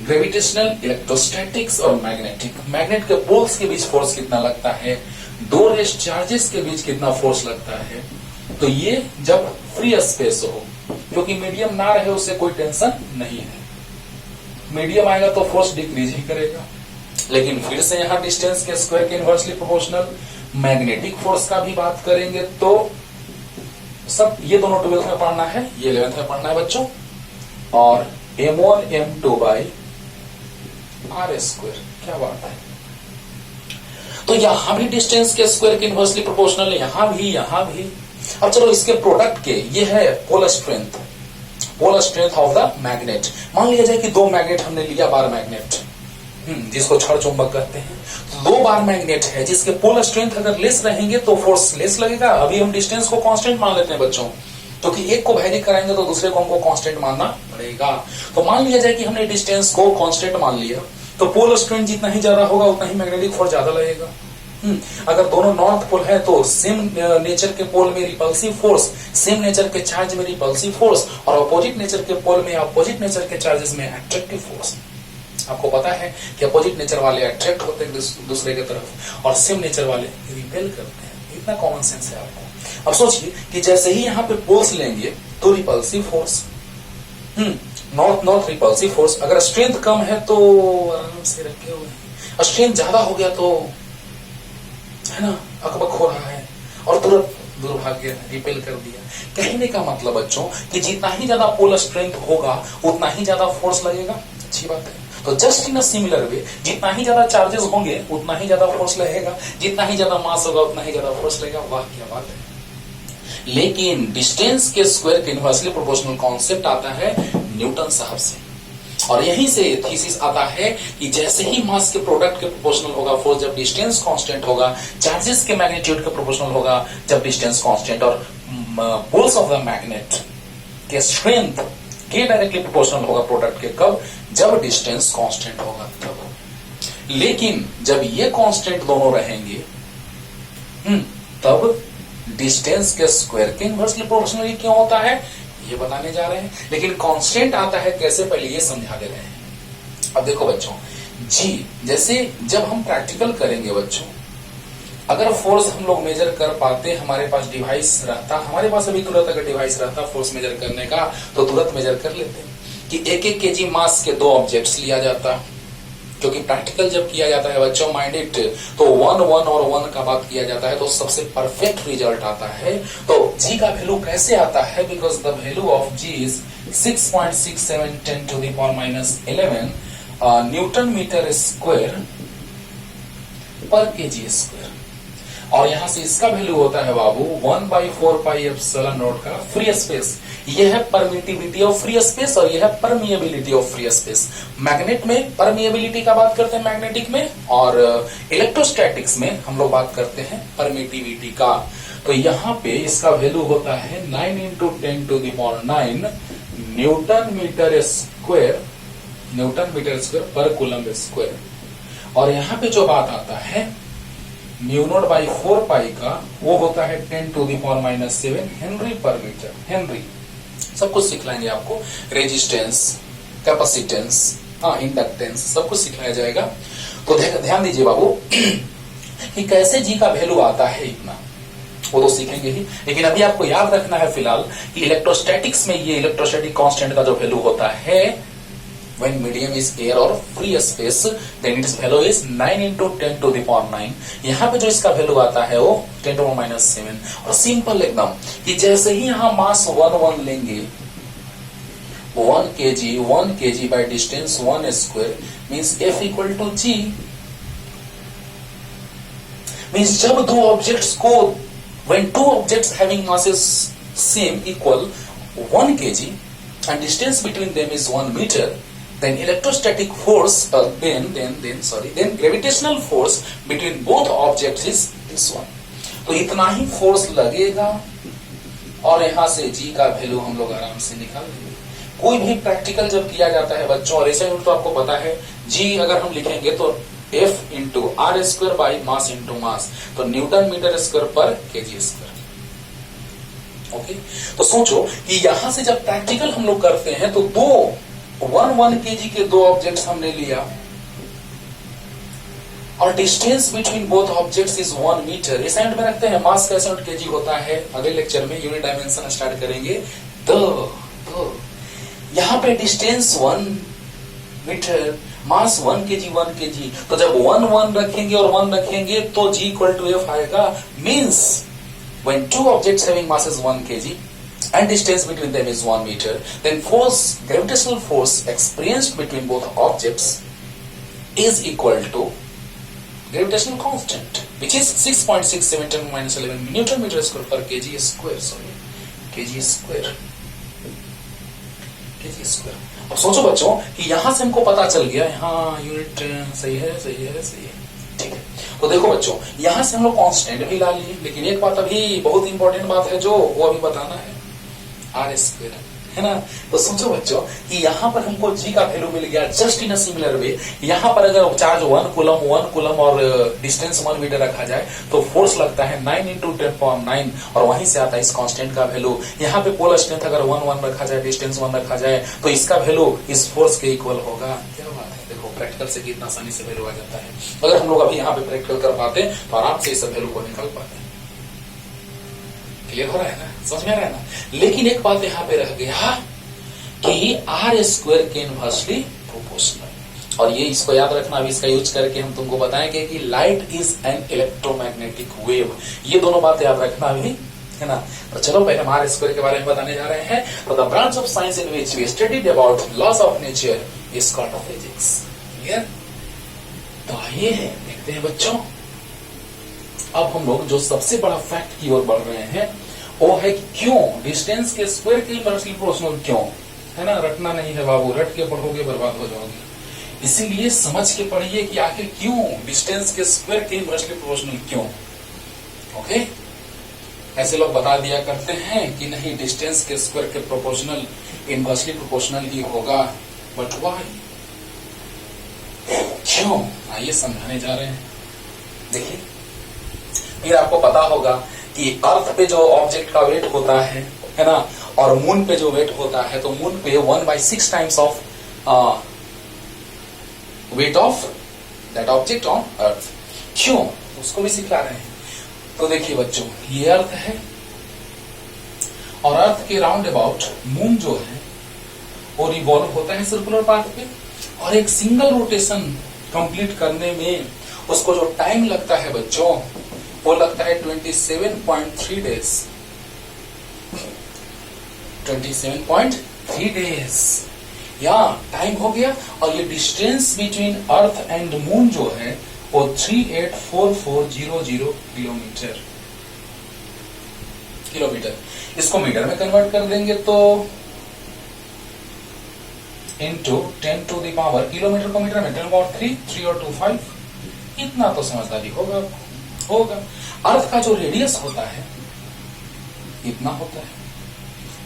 ग्रेविटेशनल, इलेक्ट्रोस्टैटिक्स और मैग्नेटिक। मैग्नेट के पोल्स के बीच फोर्स कितना लगता है, दो रेस्ट चार्जेस के बीच कितना फोर्स लगता है। तो ये जब फ्री स्पेस हो, क्योंकि मीडियम ना रहे उससे कोई टेंशन नहीं है, मीडियम आएगा तो फोर्स डिक्रीज ही करेगा। लेकिन फिर से यहां डिस्टेंस के स्क्वायर के इनवर्सली प्रोपोर्शनल। मैग्नेटिक फोर्स का भी बात करेंगे तो सब ये दोनों 12th में पढ़ना है, ये 11th में पढ़ना है बच्चों। और m1 m2 by R square, क्या बात है। तो यहां भी डिस्टेंस के स्क्वायर के इनवर्सली प्रोपोर्शनल है, यहां भी। अब चलो इसके प्रोडक्ट के, ये है polar strength of the magnet. मान लिया जाए कि दो मैग्नेट हमने लिया, बार मैग्नेट, जिसको छड़ चुंबक कहते हैं। दो बार मैग्नेट है जिसके पोलर स्ट्रेंथ अगर लेस रहेंगे तो फोर्स लेस लगेगा। अभी हम डिस्टेंस को कांस्टेंट मान लेते हैं बच्चों, क्योंकि एक को वैरी कराएंगे तो दूसरे को हमको कांस्टेंट मानना पड़ेगा। तो मान लिया जाए कि हमने डिस्टेंस को कांस्टेंट मान लिया, तो पोलर स्ट्रेंथ जितना ही ज्यादा होगा उतना ही मैग्नेटिक फोर्स ज्यादा लगेगा। अगर दोनों नॉर्थ पोल है तो सेम नेचर के पोल में रिपल्सिव फोर्स, सेम नेचर के चार्ज में रिपल्सिव फोर्स, और अपोजिट नेचर के पोल में, अपोजिट नेचर के चार्जेस में अट्रैक्टिव फोर्स। आपको पता है कि अपोजिट नेचर वाले अट्रैक्ट होते हैं दूसरे की तरफ और सेम नेचर वाले रिपेल करते हैं। इतना कॉमन सेंस है आपको। अब सोचिए कि जैसे ही यहाँ पे पोल्स लेंगे तो repulsive force, north repulsive force. अगर स्ट्रेंथ कम है तो आराम से रखे हुए हैं, और स्ट्रेंथ ज्यादा हो गया तो है ना अकबक हो रहा है और तुरंत दुर्भाग्य रिपेल कर दिया। कहने का मतलब बच्चों कि जितना ही ज्यादा पोलर स्ट्रेंथ होगा उतना ही ज्यादा फोर्स लगेगा। अच्छी बात है। तो just in a similar way, जितना ही ज्यादा चार्जेस होंगे उतना ही ज्यादा फोर्स लगेगा, जितना ही ज्यादा मास होगा उतना ही ज्यादा फोर्स लगेगा। वाह क्या बात है। लेकिन डिस्टेंस के स्क्वायर के इनवर्सली प्रोपोर्शनल कॉन्सेप्ट आता है न्यूटन साहब से, और यहीं से थीसिस आता है कि जैसे ही मास के प्रोडक्ट के प्रोपोर्शनल होगा फोर्स, जब डिस्टेंस कांस्टेंट होगा, चार्जेस के मैग्नीट्यूड के प्रोपोर्शनल होगा जब डिस्टेंस कांस्टेंट, और पोल्स ऑफ द मैग्नेट के स्ट्रेंथ के डायरेक्टली प्रोपोर्शनल होगा प्रोडक्ट के, कब? जब डिस्टेंस कांस्टेंट होगा तब। लेकिन जब ये कांस्टेंट दोनों रहेंगे तब डिस्टेंस के स्क्वायर के इनवर्सली प्रोपोर्शनल क्यों होता है ये बताने जा रहे हैं। लेकिन कांस्टेंट आता है कैसे, पहले ये समझा दे रहे हैं। अब देखो बच्चों जी, जैसे जब हम प्रैक्टिकल करेंगे बच्चों, अगर फोर्स हम लोग मेजर कर पाते, हमारे पास डिवाइस रहता, हमारे पास अभी तुरंत अगर डिवाइस रहता फोर्स मेजर करने का, तो तुरंत मेजर कर लेते कि 1-1 kg मास के दो ऑब्जेक्ट्स लिया जाता, क्योंकि प्रैक्टिकल जब किया जाता है बच्चों माइंड इट, तो 1 1 और 1 का बात किया जाता है तो सबसे परफेक्ट रिजल्ट आता है। तो जी का वैल्यू कैसे आता है? Because the value of G is 6.67 10 to the power minus 11 newton metre square per kg square. और यहां से इसका वैल्यू होता है बाबू 1/4 पाई एप्सिलॉन नॉट का फ्री स्पेस। यह है परमिटिविटी ऑफ फ्री स्पेस और यह है permeability of free space. Magnet में परमिएबिलिटी का बात करते हैं मैग्नेटिक में, और इलेक्ट्रोस्टैटिक्स में हम लोग बात करते हैं परमिटिविटी का। तो यहाँ पे इसका वैल्यू होता है 9 × 10 to the power 9 newton metre square per coulomb square. और यहाँ पे जो बात आता है μ0/4 पाई का, वो होता है 10 to the power minus 7 Henry पर मीटर। हेनरी सब कुछ सिखलाएंगे आपको, रेजिस्टेंस, कैपेसिटेंस, इंडक्टेंस, सब कुछ सिखाया जाएगा। तो ध्यान दीजिए बाबू कि कैसे जी का वैल्यू आता है इतना, वो तो सीखेंगे ही, लेकिन अभी आपको याद रखना है फिलहाल कि इलेक्ट्रोस्टैटिक्स में ये इलेक्ट्रोस्टैटिक कांस्टेंट का जो वैल्यू होता है when medium is air or free space, then its value is 9 × 10 to the power 9। यहाँ पे जो इसका वैल्यू आता है वो 10 to the power minus 7। और सिंपल एकदम कि जैसे ही यहाँ मास 1 लेंगे 1 kg by distance 1 square means F equal to G। means जब दो ऑब्जेक्ट्स को, when two objects having masses same equal 1 kg and distance between them is 1 meter, then electrostatic force then gravitational force between both objects is this one। तो इतना ही force लगेगा और यहां से जी का वैल्यू हम लोग आराम से निकाल लेंगे। कोई भी प्रैक्टिकल जब किया जाता है बच्चों, और ऐसे तो आपको पता है जी अगर हम लिखेंगे तो F × r² बाई मास × मास, तो Newton metre square per kg square. Okay, तो सोचो कि यहां से जब प्रैक्टिकल हम लोग करते हैं तो 1 kg के दो ऑब्जेक्ट्स हमने लिया और distance between both objects is 1 metre. इस एंड में रखते हैं, मास कैसे kg होता है, अगले लेक्चर में यूनिट डायमेंशन स्टार्ट करेंगे। तो यहाँ पे डिस्टेंस 1 मीटर, मास 1 kg। तो जब 1 रखेंगे और 1 रखेंगे तो G = F आएगा। Means when two objects having masses 1 kg and distance between them is 1 meter, then gravitational force experienced between both objects is equal to gravitational constant, which is 6.67 × 10 - 11 Newton meter square per kg square। अब सोचो बच्चों कि यहां से हमको पता चल गया, यहाँ यूनिट सही है। ठीक है, तो देखो बच्चों यहां से हम लोग कांस्टेंट भी ला लिए, लेकिन एक बात अभी बहुत इंपॉर्टेंट बात है जो वो अभी बताना है, r² है ना। तो सोचो बच्चों कि यहाँ पर हमको जी का वैल्यू मिल गया just in a similar way. यहाँ पर अगर चार्ज 1 कूलम और डिस्टेंस 1 मीटर रखा जाए तो फोर्स लगता है 9 × 10 to the power 9, और वहीं से आता है इस कांस्टेंट का वैल्यू। यहाँ पे पोल स्ट्रेंथ अगर 1 रखा जाए, डिस्टेंस 1 रखा जाए, तो इसका वैल्यू इस फोर्स के इक्वल होगा। क्या बात है, देखो प्रैक्टिकल से कितना आसानी से वैल्यू आ जाता है। अगर हम लोग अभी यहाँ पे प्रैक्टिकल कर पाते तो आराम से इस वैल्यू को निकाल पाते। क्लियर हो रहा है ना, समझ में आ रहा है ना। लेकिन एक बात यहाँ पे रह गया कि r² के इनवर्सली प्रोपोर्शनल, और ये इसको याद रखना। अभी इसका यूज करके हम तुमको बताएंगे कि light is an electromagnetic wave. ये दोनों बातें याद रखना अभी, है ना। तो चलो पहले हम r² के बारे में बताने जा रहे हैं। तो the branch of science in which we studied about laws of nature is called physics. Clear? तो आइए देखते हैं बच्चों, अब हम लोग जो सबसे बड़ा फैक्ट की ओर बढ़ रहे हैं वो है कि क्यों डिस्टेंस के स्क्वायर के इनवर्सली प्रोपोर्शनल, क्यों, है ना। रटना नहीं है बाबू, रट के पढ़ोगे बर्बाद हो जाओगे। इसीलिए समझ के पढ़िए कि आखिर क्यों डिस्टेंस के स्क्वायर के इनवर्सली प्रोपोर्शनल, क्यों। ओके, ऐसे लोग बता दिया करते हैं कि नहीं डिस्टेंस के स्क्वायर के प्रोपोर्शनल इनवर्सली प्रोपोर्शनल ही होगा, बट व्हाई, क्यों, आइए समझाने जा रहे हैं। देखिए, फिर आपको पता होगा कि अर्थ पे जो ऑब्जेक्ट का वेट होता है ना, और मून पे जो वेट होता है, तो मून पे 1/6 times of weight of that object on earth. क्यों, उसको भी सिखा रहे हैं। तो देखिए बच्चों, ये अर्थ है और अर्थ के राउंड अबाउट मून जो है वो रिवॉल्व होता है सर्कुलर पाथ पे, और एक सिंगल रोटेशन कंप्लीट करने में उसको जो टाइम लगता है बच्चों, वो लगता है 27.3 डेज। 27.3 डेज या टाइम हो गया। और ये distance between earth and moon जो है वो 384400 किलोमीटर। इसको मीटर में कन्वर्ट कर देंगे तो into 10 to the power, kilometre को मीटर में 10 3 और 2 5, इतना तो समझदारी होगा। अर्थ का जो रेडियस होता है इतना होता है,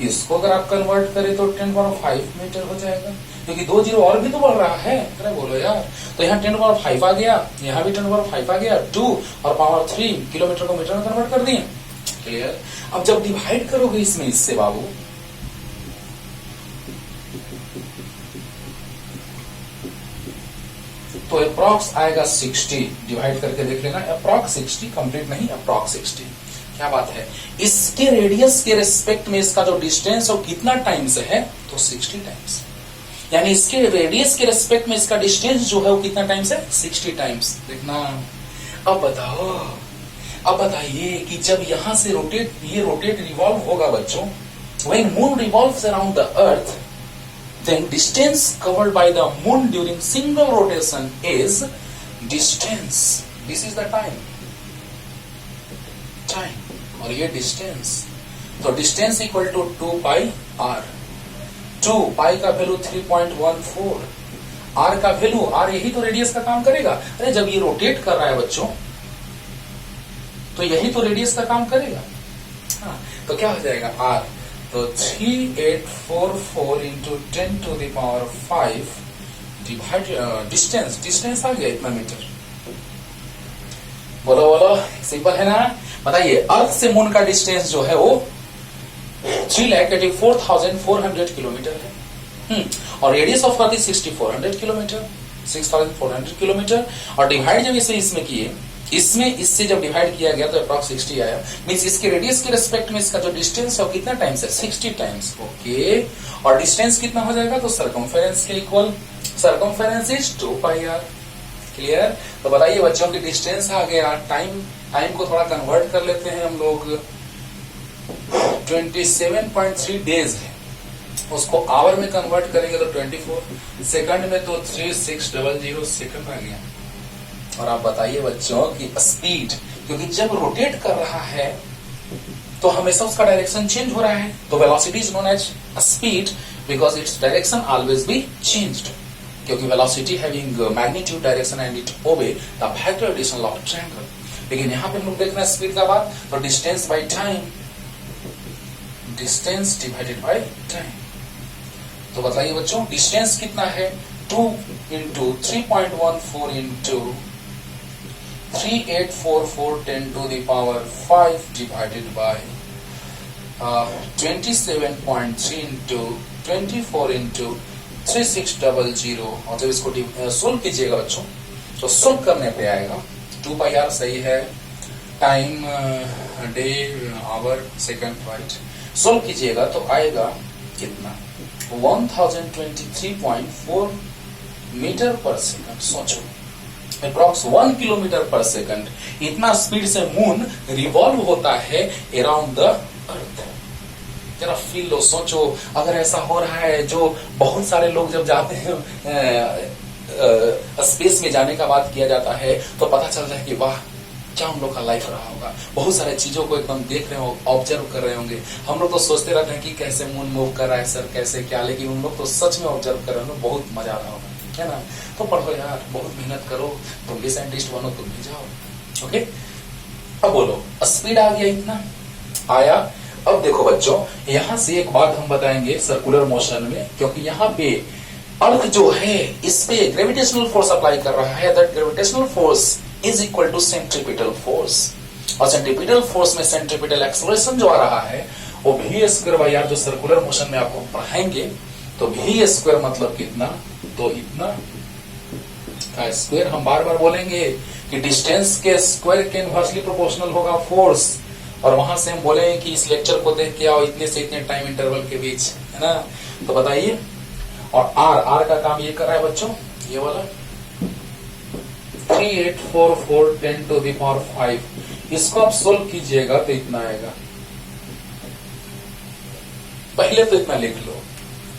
इसको अगर आप कन्वर्ट करें तो 10⁵ मीटर हो जाएगा, क्योंकि 2 जीरो और भी तो बढ़ रहा है। अरे बोलो यार, तो यहाँ 10⁵ आ गया, यहाँ भी 10⁵ आ गया, 2 और पावर 3, किलोमीटर को मीटर में कन्वर्ट कर दिए। क्लियर। अब जब डिवाइड करोगे इसमें इससे बाबू, तो अप्रॉक्स आएगा 60। डिवाइड करके देख लेना, अप्रॉक्स 60, कंप्लीट नहीं, अप्रॉक्स 60। क्या बात है। इसके रेडियस के रिस्पेक्ट में इसका जो डिस्टेंस है वो कितना टाइम्स है, तो 60 टाइम्स। यानी इसके रेडियस के रिस्पेक्ट में इसका डिस्टेंस जो है वो कितना टाइम्स है, 60 टाइम्स। देखना। अब बताओ, अब बताइए कि जब यहां से रोटेट रिवॉल्व होगा बच्चों, when moon revolves around the earth, then distance covered by the moon during single rotation is distance. This is the time और ये distance। तो distance equal to 2 pi r। 2 pi का वैल्यू 3.14, r का value, r यही तो radius का काम करेगा। अरे जब ये रोटेट कर रहा है बच्चों, तो यही तो रेडियस का काम करेगा। हाँ, तो क्या हो जाएगा r, तो 3844 into 10 to the power 5 divide distance आ गया इतना मीटर। बोलो, सिंपल है ना। बताइए, अर्थ से मून का डिस्टेंस जो है वो 3,84,400 किलोमीटर है। और radius of earth 6,400 kilometre, 6,400 kilometre. और डिवाइड जब इसे इसमें किए, इससे जब डिवाइड किया गया तो अप्रॉक्स 60 आया। मींस इसके रेडियस के रिस्पेक्ट में इसका जो डिस्टेंस है वो कितना टाइम्स है, 60 टाइम्स। ओके। और डिस्टेंस कितना हो जाएगा, तो सर्कमफेरेंस के equal, circumference is 2 pi R. Clear. तो बताइए बच्चों की डिस्टेंस आ गया। टाइम को थोड़ा कन्वर्ट कर लेते हैं हम लोग। 27.3 डेज है, उसको आवर में कन्वर्ट करेंगे तो 24, सेकंड में तो 3600 सेकंड आ गया। और आप बताइए बच्चों की स्पीड, क्योंकि जब रोटेट कर रहा है तो हमेशा उसका डायरेक्शन चेंज हो रहा है, तो velocity is known as speed because it's direction always be changed, क्योंकि velocity having magnitude, direction and it obey the vector addition of triangle. लेकिन यहाँ पे हम लोग देख रहे हैं स्पीड का बात, तो distance by time, distance divided by time. तो बताइए बच्चों डिस्टेंस कितना है, 2 into 3.14 into 3844 10 to the power 5 divided by 27.3 into 24 into 3600। और जब इसको सोल्व कीजिएगा बच्चों, तो सोल्व करने पे आएगा 2 पाई आर सही है, time day hour second right. Solve कीजिएगा तो आएगा कितना, 1023.4 मीटर पर सेकंड। सोचो, अप्रॉक्स 1 किलोमीटर पर सेकंड, इतना स्पीड से मून रिवॉल्व होता है अराउंड द अर्थ। जरा फील लो, सोचो, अगर ऐसा हो रहा है, जो बहुत सारे लोग जब जाते हैं स्पेस में जाने का बात किया जाता है, तो पता चलता है कि वाह क्या हम लोग का लाइफ रहा होगा। बहुत सारे चीजों को एकदम देख रहे हो, ऑब्जर्व कर रहे होंगे। हम लोग तो सोचते रहते हैं कि कैसे मून मूव कर रहा है सर, कैसे क्या, लेकिन उन लोग तो सच में ऑब्जर्व कर रहे होंगे, बहुत मजा आ रहा होगा, है ना। तो पढ़ो यार, बहुत मेहनत करो, तुम भी साइंटिस्ट बनो, तुम भी जाओ। ओके, अब बोलो, स्पीड आ गया, इतना आया। अब देखो बच्चों, यहां से एक बात हम बताएंगे सर्कुलर मोशन में, क्योंकि यहाँ पे अर्थ जो है इस पे ग्रेविटेशनल फोर्स अप्लाई कर रहा है। That gravitational force is equal to centripetal force, और सेंट्रीपिटल फोर्स में सेंट्रीपिटल एक्सेलरेशन जो आ रहा है वो v स्क्वायर बाई आर, जो सर्कुलर मोशन में आपको पढ़ाएंगे। तो v स्क्वायर मतलब कितना, तो इतना का स्क्वायर। हम बार बार बोलेंगे कि डिस्टेंस के स्क्वायर के इनवर्सली प्रोपोर्शनल होगा फोर्स, और वहां से हम बोलेंगे कि इस लेक्चर को देख के आओ इतने से इतने टाइम इंटरवल के बीच, है ना। तो बताइए, और आर का काम ये कर रहा है बच्चों, ये वाला 3844 10 to the power 5, इसको आप सोल्व कीजिएगा तो इतना आएगा। पहले तो इतना लिख लो,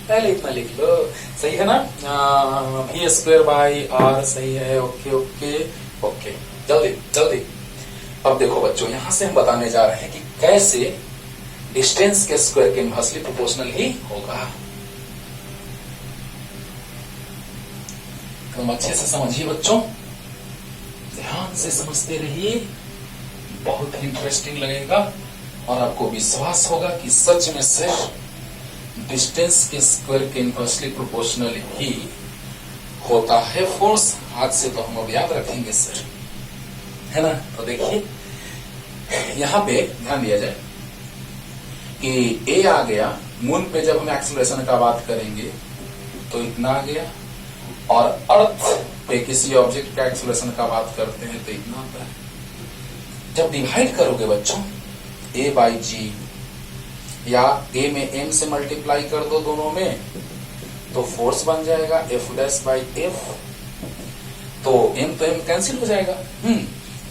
पहले इतना लिख लो, सही है ना? v स्क्वायर बाई आर, सही है। ओके ओके ओके, जल्दी जल्दी। अब देखो बच्चों, यहां से हम बताने जा रहे हैं कि कैसे डिस्टेंस के स्क्वायर के इनवर्सली प्रोपोर्शनल ही होगा। तुम अच्छे से समझिए बच्चों, ध्यान से समझते रहिए, बहुत ही इंटरेस्टिंग लगेगा और आपको विश्वास होगा कि सच में सिर्फ डिस्टेंस के स्क्वायर के इनवर्सली प्रोपोर्शनल ही होता है फोर्स। आज से तो हम अब याद रखेंगे सर, है ना? तो देखिए यहां पे ध्यान दिया जाए कि ए आ गया, मून पे जब हम एक्सीलरेशन का बात करेंगे तो इतना आ गया, और अर्थ पे किसी ऑब्जेक्ट का एक्सीलरेशन का बात करते हैं तो इतना आता है। जब डिवाइड करोगे बच्चों ए बाई जी, या ए में एम से मल्टीप्लाई कर दो दोनों में, तो फोर्स बन जाएगा एफ डैश बाई एफ, तो एम कैंसिल हो जाएगा।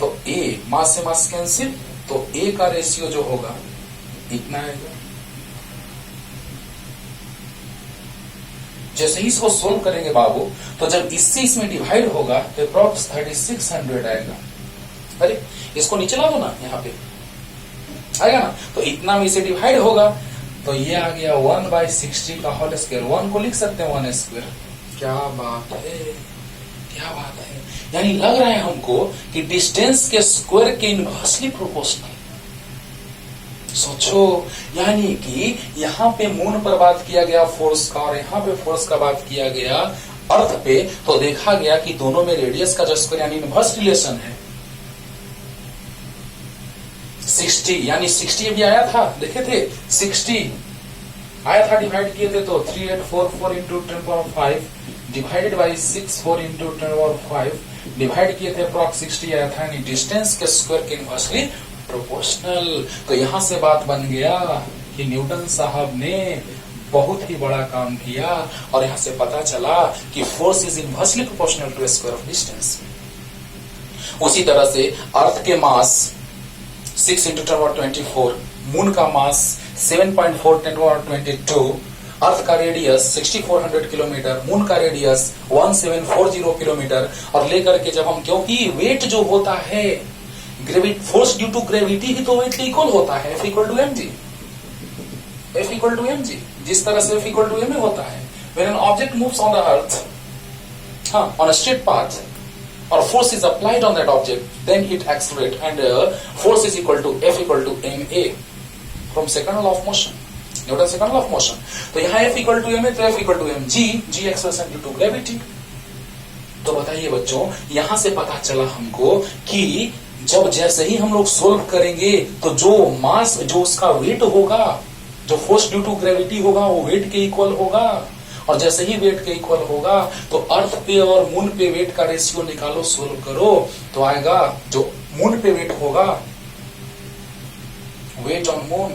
तो ए मास से मास कैंसिल, तो ए का रेशियो जो होगा इतना आएगा। जैसे ही इसको सोल्व करेंगे बाबू, तो जब इससे इसमें डिवाइड होगा तो अप्रॉक्स 3600 आएगा। अरे इसको नीचे ला दो ना, यहाँ पे आएगा ना, तो इतना में इसे डिवाइड होगा तो ये आ गया 1/60 का होल स्क्वायर। 1 को लिख सकते हैं 1 स्क्वायर। क्या बात है, क्या बात है। यानी लग रहा है हमको कि डिस्टेंस के स्क्वायर के इनवर्सली प्रोपोर्शनल। सोचो, यानी कि यहाँ पे मून पर बात किया गया फोर्स का, और यहाँ पे फोर्स का बात किया गया अर्थ पे, तो देखा गया कि दोनों में रेडियस का जो स्क्वायर यानी इनवर्स रिलेशन है 60, यानी 60 भी आया था, देखे थे 60 आया था, डिवाइड किए थे तो 3844 into 10⁵ divided by 64 into 10⁵ divide किए थे, अप्रॉक्स 60 आया था, यानी डिस्टेंस के स्क्वायर के इनवर्सली प्रोपोर्शनल। तो यहां से बात बन गया कि न्यूटन साहब ने बहुत ही बड़ा काम किया, और यहां से पता चला कि force is inversely proportional to square of distance. उसी तरह से अर्थ के मास 6 इंटू 10⁻²4, मून का मास 7.4 10⁻²2, अर्थ का रेडियस 6400 किलोमीटर, मून का रेडियस 1740 किलोमीटर, और लेकर के जब हम, क्योंकि वेट जो होता है gravity, force due to gravity ही तो वेट के इक्वल होता है, F equal to mg, F equal to mg, जिस तरह से F इक्वल टू ma होता है। When an object moves on the earth, on a straight path, or force is applied on that object, then it accelerates, and force is equal to F equal to ma from second law of motion, Newton's second law of motion। तो यहाँ F equal to ma, तो F equal to mg, g acceleration due to gravity। तो बताइए बच्चों, यहां से पता चला हमको कि जब जैसे ही हम लोग सोल्व करेंगे तो जो मास, जो उसका वेट होगा, जो फोर्स ड्यू टू ग्रेविटी होगा, वो वेट के इक्वल होगा, और जैसे ही वेट के इक्वल होगा तो अर्थ पे और मून पे वेट का रेशियो निकालो, सोल्व करो, तो आएगा जो मून पे वेट होगा, weight on moon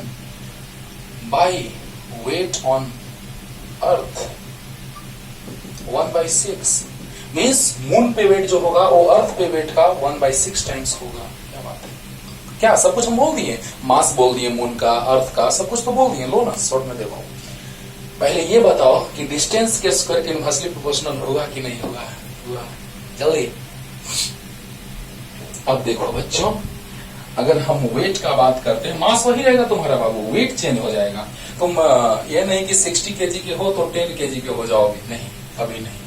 by weight on earth 1/6, means moon पे वेट जो होगा वो अर्थ पे वेट का 1/6 टाइम्स होगा। क्या बात है, क्या सब कुछ हम बोल दिए, मास बोल दिए, मून का, अर्थ का, सब कुछ तो बोल दिए। लो ना शॉर्ट में देखो, पहले ये बताओ कि डिस्टेंस के स्क्वायर के इनवर्सली प्रोपोर्शनल होगा कि नहीं होगा? हुआ, जल्दी। अब देखो बच्चों, अगर हम वेट का बात करते हैं, मास वही रहेगा तुम्हारा बाबू, वेट चेंज हो जाएगा। तुम ये नहीं कि 60 kg के हो तो 10 kg के हो जाओगे, नहीं, कभी नहीं।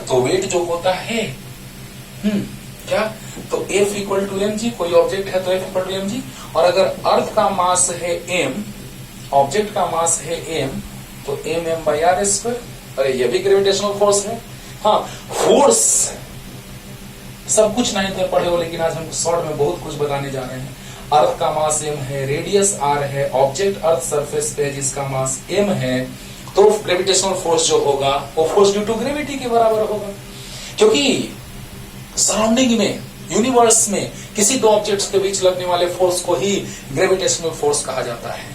तो वेट जो होता है क्या, तो F इक्वल टू mg, कोई ऑब्जेक्ट है तो F इक्वल टू mg, और अगर अर्थ का मास है m, ऑब्जेक्ट का मास है m, तो mm/r²। अरे ये भी ग्रेविटेशनल फोर्स है। हाँ, फोर्स सब कुछ 9th में पढ़े हो, लेकिन आज हम शॉर्ट में बहुत कुछ बताने जा रहे हैं। अर्थ का मास m है, रेडियस r है, ऑब्जेक्ट अर्थ सरफेस पे जिसका मास m है, तो ग्रेविटेशनल फोर्स जो होगा वो फोर्स ड्यू टू ग्रेविटी के बराबर होगा, क्योंकि सराउंडिंग में, यूनिवर्स में किसी दो ऑब्जेक्ट्स के बीच लगने वाले फोर्स को ही ग्रेविटेशनल फोर्स कहा जाता है।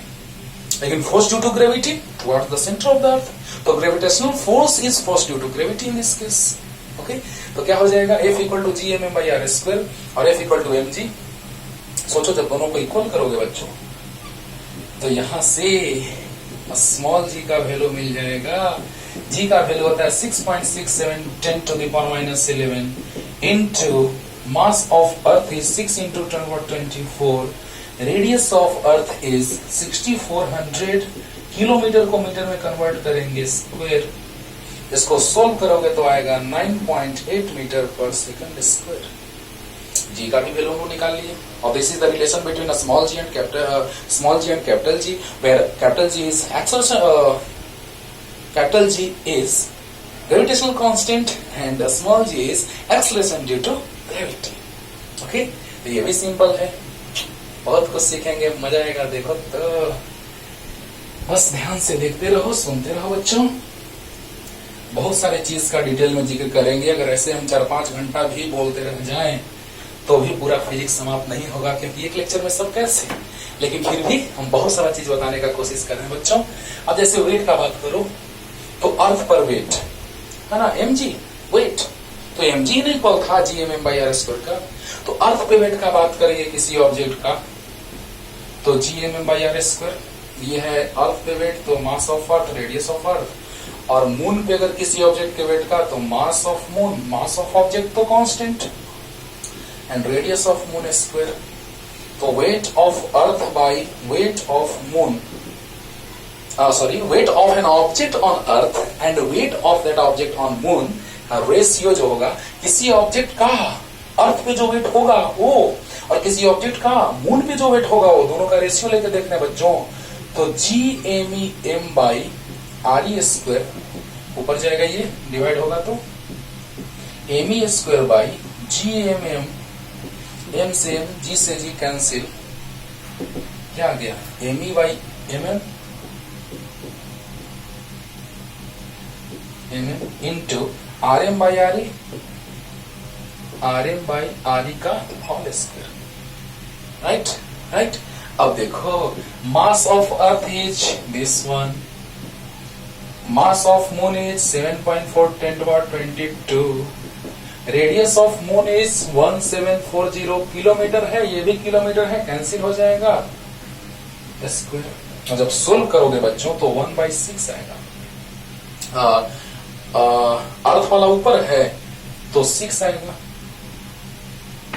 लेकिन force due to gravity towards the centre of the earth, तो gravitational force is force due to gravity in this case. Okay, तो क्या हो जाएगा, F equal to G M M by R square और F equal to M G. सोचो जब दोनों को इक्वल करोगे बच्चों तो यहां से स्मॉल जी का वैल्यू मिल जाएगा। जी का वैल्यू होता है 6.67 10 to the power minus 11 into mass of earth is 6 into 10 power 24, radius of earth is 6400, kilometre को मीटर में कन्वर्ट करेंगे स्क्वायर। इसको सोल्व करोगे तो आएगा 9.8 मीटर पर सेकंड स्क्वायर। जी का भी वैल्यू निकाल लिए और this is the relation between small G and capital G, where capital G is capital G is gravitational constant and small g is acceleration due to gravity. Okay, तो ये भी simple है, बहुत कुछ सीखेंगे, मजा आएगा। देखो तो बस ध्यान से देखते रहो, सुनते रहो बच्चों। बहुत सारे चीज का डिटेल में जिक्र करेंगे। अगर ऐसे हम 4-5 घंटा भी बोलते रह जाएं तो भी पूरा फिजिक्स समाप्त नहीं होगा, क्योंकि एक लेक्चर में सब कैसे, लेकिन फिर भी हम बहुत सारा चीज बताने का कोशिश कर रहे हैं बच्चों। अब जैसे वेट का बात करो तो अर्थ पर वेट है ना, mg वेट, तो mg नहीं इक्वल था G M M by R square का। तो अर्थ पे वेट का बात करेंगे किसी ऑब्जेक्ट का तो G M M by R square, ये है अर्थ पे वेट, तो mass of earth, radius of earth. और मून पे अगर किसी ऑब्जेक्ट के वेट का तो mass of moon, mass of object तो constant and radius of moon square. तो weight of earth by weight of moon, weight of an object on earth and weight of that object on moon, ratio जो होगा किसी object का अर्थ पे जो wait होगा वो और किसी ऑब्जेक्ट का मून पे जो वेट होगा वो, दोनों का रेशियो लेके देखना है बच्चों। तो G M E M by R E square, ऊपर जाएगा ये डिवाइड होगा तो M E square by G M M, M से एम, जी से जी कैंसिल, क्या आ गया M E by M M into R M by R E, R M by R E का होल स्क्वायर, राइट राइट। अब देखो mass of earth is this one, mass of moon is 7.4 10 to the power 22, radius of moon is 1740 kilometre है, ये भी kilometre है, cancel हो जाएगा square. जब सोल्व करोगे बच्चों तो 1/6 आएगा। अर्थ वाला ऊपर है तो 6 आएगा।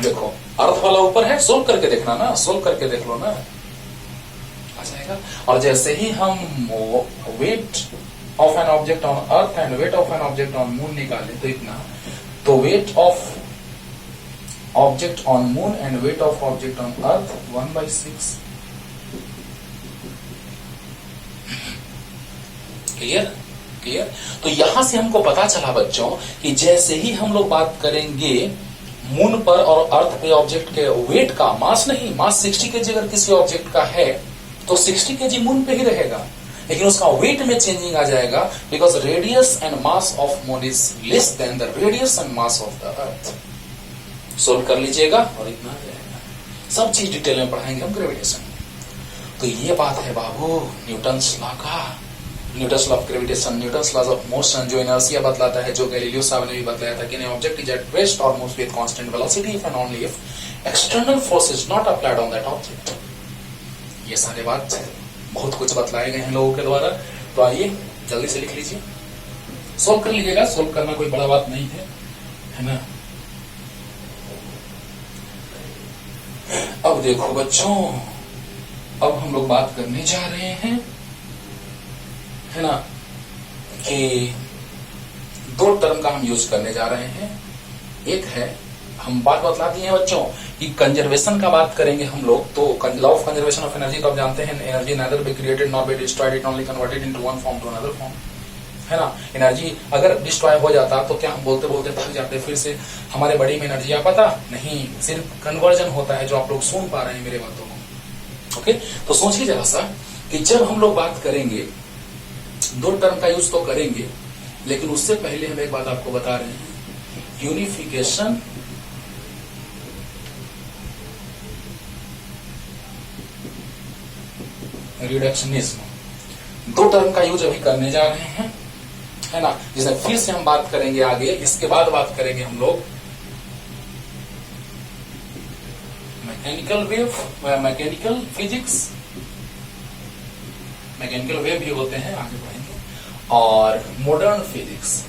देखो अर्थ वाला ऊपर है, सोल्व करके देखना ना, सोल्व करके देख लो ना, आ जाएगा। और जैसे ही हम weight of an object on earth and weight of an object on moon निकाले तो इतना, तो weight of object on moon and weight of object on earth 1/6। Clear clear. तो यहां से हमको पता चला बच्चों कि जैसे ही हम लोग बात करेंगे मून पर और अर्थ पे ऑब्जेक्ट के वेट का, मास नहीं, मास 60 केजी अगर किसी ऑब्जेक्ट का है तो 60 केजी मून पे ही रहेगा, लेकिन उसका वेट में चेंजिंग आ जाएगा, because radius and mass of moon is less than the radius and mass of the earth. Solve कर लीजिएगा और इतना आ जाएगा। सब चीज डिटेल में पढ़ाएंगे हम ग्रेविटेशन। तो ये बात है बाबू न्यूटन्स लॉ का, Newton's law of gravitation, Newton's laws of motion, जो इनर्शिया बतलाता है, जो गैलीलियो साहब ने भी बताया था कि an object is at rest और moves with constant velocity if and only if external force is not applied on that object. ये सारे बात बहुत कुछ बतलाए गए हैं लोगों के द्वारा। तो आइए जल्दी से लिख लीजिए, सोल्व कर लीजिएगा, सोल्व करना कोई बड़ा बात नहीं है ना। अब देखो बच्चों, अब हम लोग बात करने जा रहे हैं, है ना, कि दो टर्म का हम यूज करने जा रहे हैं। एक है, हम बात बतला दिए हैं बच्चों कि कंजर्वेशन का बात करेंगे हम लोग, तो law of conservation of energy तो आप जानते हैं, energy neither be created not be destroyed, it only converted into one form to another form, है ना। एनर्जी अगर डिस्ट्रॉय हो जाता तो क्या हम बोलते बोलते थक जाते, फिर से हमारे बॉडी में एनर्जी आ पाता नहीं, सिर्फ कन्वर्जन होता है, जो आप लोग सुन पा रहे हैं मेरे बातों को। ओके, तो सोचिए जरा सा कि जब हम लोग बात करेंगे, दो टर्म का यूज तो करेंगे, लेकिन उससे पहले हम एक बात आपको बता रहे हैं, यूनिफिकेशन रिडक्शनिज्म, दो टर्म का यूज अभी करने जा रहे हैं, है ना, जिसमें फिर से हम बात करेंगे आगे। इसके बाद बात करेंगे हम लोग mechanical wave, mechanical physics, mechanical wave भी होते हैं, आगे बढ़ेंगे, और मॉडर्न फिजिक्स,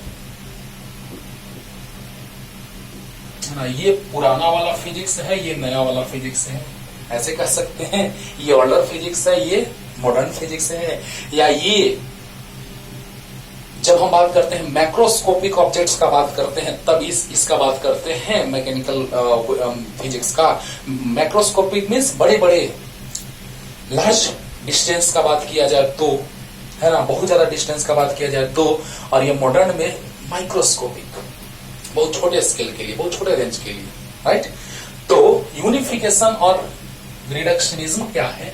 है ना। ये पुराना वाला फिजिक्स है, ये नया वाला फिजिक्स है, ऐसे कह सकते हैं। ये ओल्डर फिजिक्स है, ये मॉडर्न फिजिक्स है। या ये जब हम बात करते हैं मैक्रोस्कोपिक ऑब्जेक्ट्स का बात करते हैं, तब इसका बात करते हैं मैकेनिकल फिजिक्स का। मैक्रोस्कोपिक मीन्स बड़े बड़े लार्ज डिस्टेंस का बात किया जाए तो, है ना, बहुत ज्यादा डिस्टेंस का बात किया जाए तो। और ये मॉडर्न में माइक्रोस्कोपिक, बहुत छोटे स्केल के लिए, बहुत छोटे रेंज के लिए, राइट। तो यूनिफिकेशन और रिडक्शनिज्म क्या है,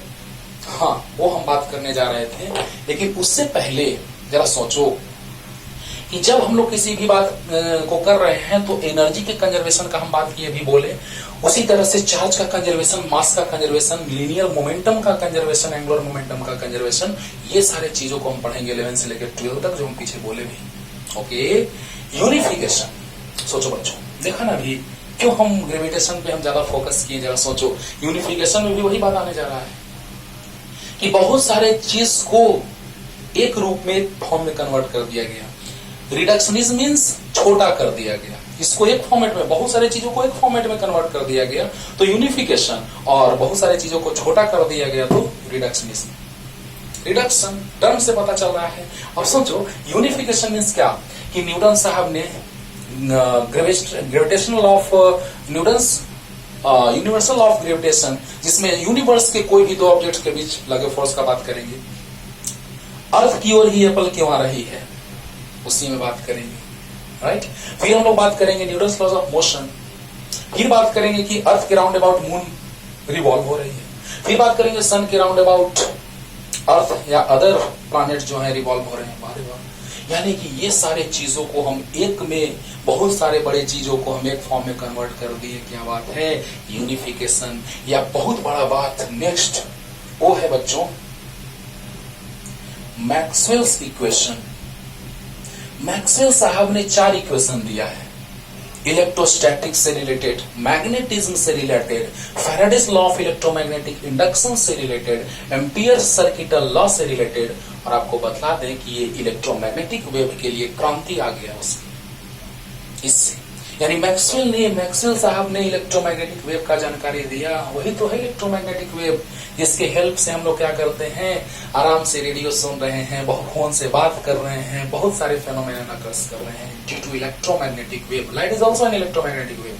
हाँ, वो हम बात करने जा रहे थे। लेकिन उससे पहले जरा सोचो कि जब हम लोग किसी भी बात को कर रहे हैं तो एनर्जी के कंजर्वेशन का हम बात किए भी बोले, उसी तरह से चार्ज का कंजर्वेशन, मास का कंजर्वेशन, लीनियर मोमेंटम का कंजर्वेशन, एंगुलर मोमेंटम का कंजर्वेशन, ये सारे चीजों को हम पढ़ेंगे 11 से लेकर 12 तक, जो हम पीछे बोले भी। ओके, यूनिफिकेशन, सोचो बच्चों, देखा ना अभी क्यों हम ग्रेविटेशन पे हम ज्यादा फोकस किए, जरा सोचो। यूनिफिकेशन में भी वही बात आने जा रहा है कि बहुत सारे चीज को एक रूप में फॉर्म में कन्वर्ट कर दिया गया। रिडक्शनिज्म मीन्स छोटा कर दिया गया, इसको एक फॉर्मेट में, बहुत सारे चीजों को एक फॉर्मेट में कन्वर्ट कर दिया गया। तो यूनिफिकेशन, और बहुत सारे चीजों को छोटा कर दिया गया तो रिडक्शनिज्म। रिडक्शन टर्म से पता चल रहा है। अब सोचो यूनिफिकेशन मीन्स क्या, कि न्यूटन साहब ने gravitational of Newton's universal of gravitation, जिसमें यूनिवर्स के कोई भी दो ऑब्जेक्ट्स के बीच लगे फोर्स का बात करेंगे। अर्थ की ओर ही एप्पल क्यों आ रही है, उसी में बात करेंगे, राइट। फिर हम लोग बात करेंगे न्यूटन्स लॉज ऑफ मोशन। फिर बात करेंगे कि अर्थ के राउंड अबाउट मून रिवॉल्व हो रही है। फिर बात करेंगे सन के राउंड अबाउट अर्थ या अदर प्लैनेट जो है रिवॉल्व हो रहे हैं। बारे बार यानी कि ये सारे चीजों को हम एक में, बहुत सारे बड़े चीजों को हम एक फॉर्म में कन्वर्ट कर दिए। क्या बात है, यूनिफिकेशन। या बहुत बड़ा बात नेक्स्ट वो है बच्चों मैक्सवेल्स इक्वेशन। मैक्सवेल साहब ने 4 इक्वेशन दिया है, इलेक्ट्रोस्टैटिक से रिलेटेड, मैग्नेटिज्म से related, Faraday's law of electromagnetic induction से रिलेटेड, एम्पियर सर्किटल लॉ से रिलेटेड। और आपको बतला दें कि ये इलेक्ट्रोमैग्नेटिक वेव के लिए क्रांति आ गया उसकी, इससे। यानी मैक्सवेल साहब ने इलेक्ट्रोमैग्नेटिक वेव का जानकारी दिया, वही तो है इलेक्ट्रोमैग्नेटिक वेव, जिसके हेल्प से हम लोग क्या करते हैं, आराम से रेडियो सुन रहे हैं, बहुत फोन से बात कर रहे हैं, बहुत सारे फेनोमेना अकर्स कर रहे हैं due to electromagnetic wave. Light is also an electromagnetic wave,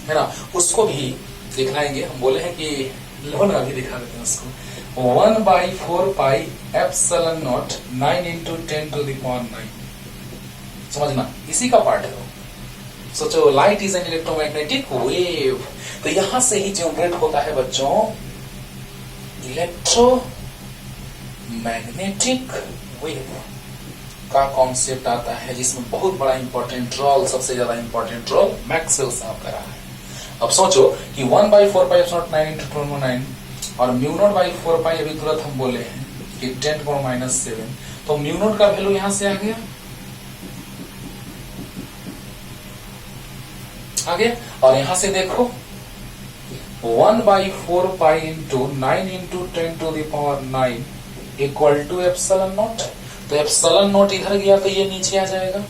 है ना। उसको भी दिखाएंगे, हम बोले हैं कि लो ना, अभी दिखा देते हैं उसको। 1/4 पाई एप्सिलॉन नॉट 9 × 10⁹ समझना, इसी का पार्ट है। सोचो, light is an electromagnetic wave. तो यहां से ही जनरेट होता है बच्चों इलेक्ट्रोमैग्नेटिक वेव का कॉन्सेप्ट आता है, जिसमें बहुत बड़ा इंपॉर्टेंट रोल, सबसे ज्यादा इंपॉर्टेंट रोल मैक्सवेल साहब का रहा है। अब सोचो कि 1/4 पाई एप्सिलॉन 9 × 10⁻⁹ और μ0/4 पाई, अभी तुरंत हम बोले हैं कि 10⁻⁷, तो μ0 का वैल्यू यहां से आ गया, और यहां से देखो 1/4 पाई × 9 × 10⁹ इक्वल टू एप्सिलॉन नॉट। तो एप्सिलॉन नॉट इधर गया तो ये नीचे आ जाएगा,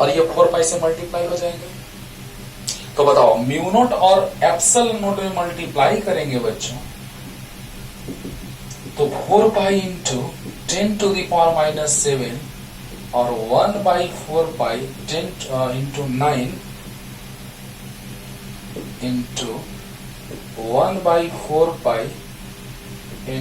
और ये 4 पाई से मल्टीप्लाई हो जाएगा। तो बताओ, μ0 और एप्सिलॉन नॉट में मल्टीप्लाई करेंगे बच्चों, तो 4 पाई × 10⁻⁷ और 1/4 पाई 10 × 9 × 1/4 पाई ×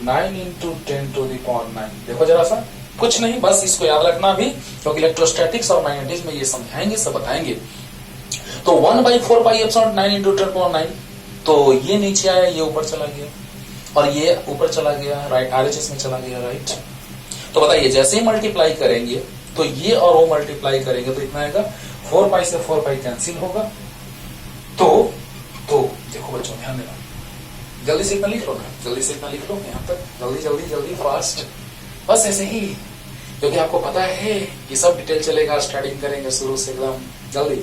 9 × 10⁹ देखो जरा सा, कुछ नहीं, बस इसको याद रखना भी, क्योंकि इलेक्ट्रोस्टैटिक्स और मैग्नेटिज्म में ये समझाएंगे, सब बताएंगे। तो 1/4 पाई एप्सिलॉन 9 × 10⁻⁹, तो ये नीचे आया, ये ऊपर चला गया, और ये ऊपर चला गया, राइट, RHS में चला गया, राइट। तो बताइए, जैसे ही मल्टीप्लाई करेंगे तो ये और वो मल्टीप्लाई करेंगे तो इतना आएगा, 4 पाई से 4 पाई कैंसिल होगा। तो देखो बच्चों, ध्यान देना, जल्दी से इतना लिख लो ना, जल्दी से इतना लिख लो यहाँ तक, जल्दी फास्ट। बस ऐसे ही क्योंकि आपको पता है ये सब डिटेल चलेगा, स्टार्टिंग करेंगे शुरू से एकदम जल्दी।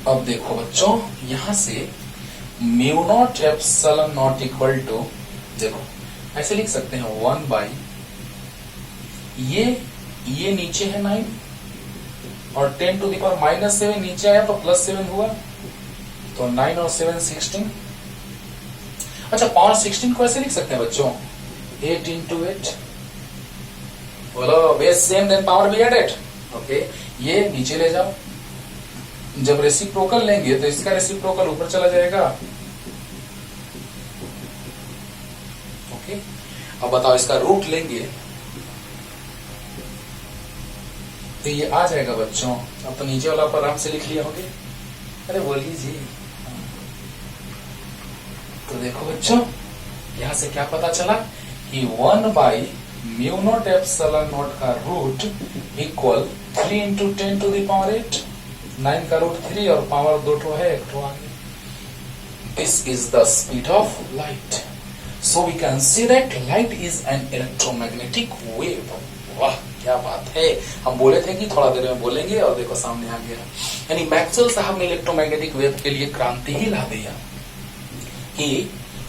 अब देखो बच्चों, यहां से mu naught epsilon naught equal to, देखो ऐसे लिख सकते हैं 1 बाई, ये नीचे है 9 और 10 टू द पावर -7 नीचे आया तो +7 हुआ, तो 9 और 7 16। अच्छा, पावर 16 को ऐसे लिख सकते हैं बच्चों 8 into 8, बोलो base same then power be added. Okay, ये नीचे ले जाओ, जब रेसिप्रोकल लेंगे तो इसका रेसिप्रोकल ऊपर चला जाएगा। ओके, अब बताओ इसका रूट लेंगे तो ये आ जाएगा बच्चों। अब तो नीचे वाला पर आराम से लिख लिया होगे, अरे बोलिए जी। तो देखो बच्चों, यहां से क्या पता चला कि 1 by mu naught epsilon naught का root equal 3 into 10 to the power 8, 9 का रूट 3 और पावर 2 है, 1 आगे। This is the speed of light. So we can see that light is an electromagnetic wave. वाह क्या बात है, हम बोले थे कि थोड़ा देर में बोलेंगे और देखो सामने आ गया। यानी मैक्सवेल साहब ने इलेक्ट्रोमैग्नेटिक वेव के लिए क्रांति ही ला दिया कि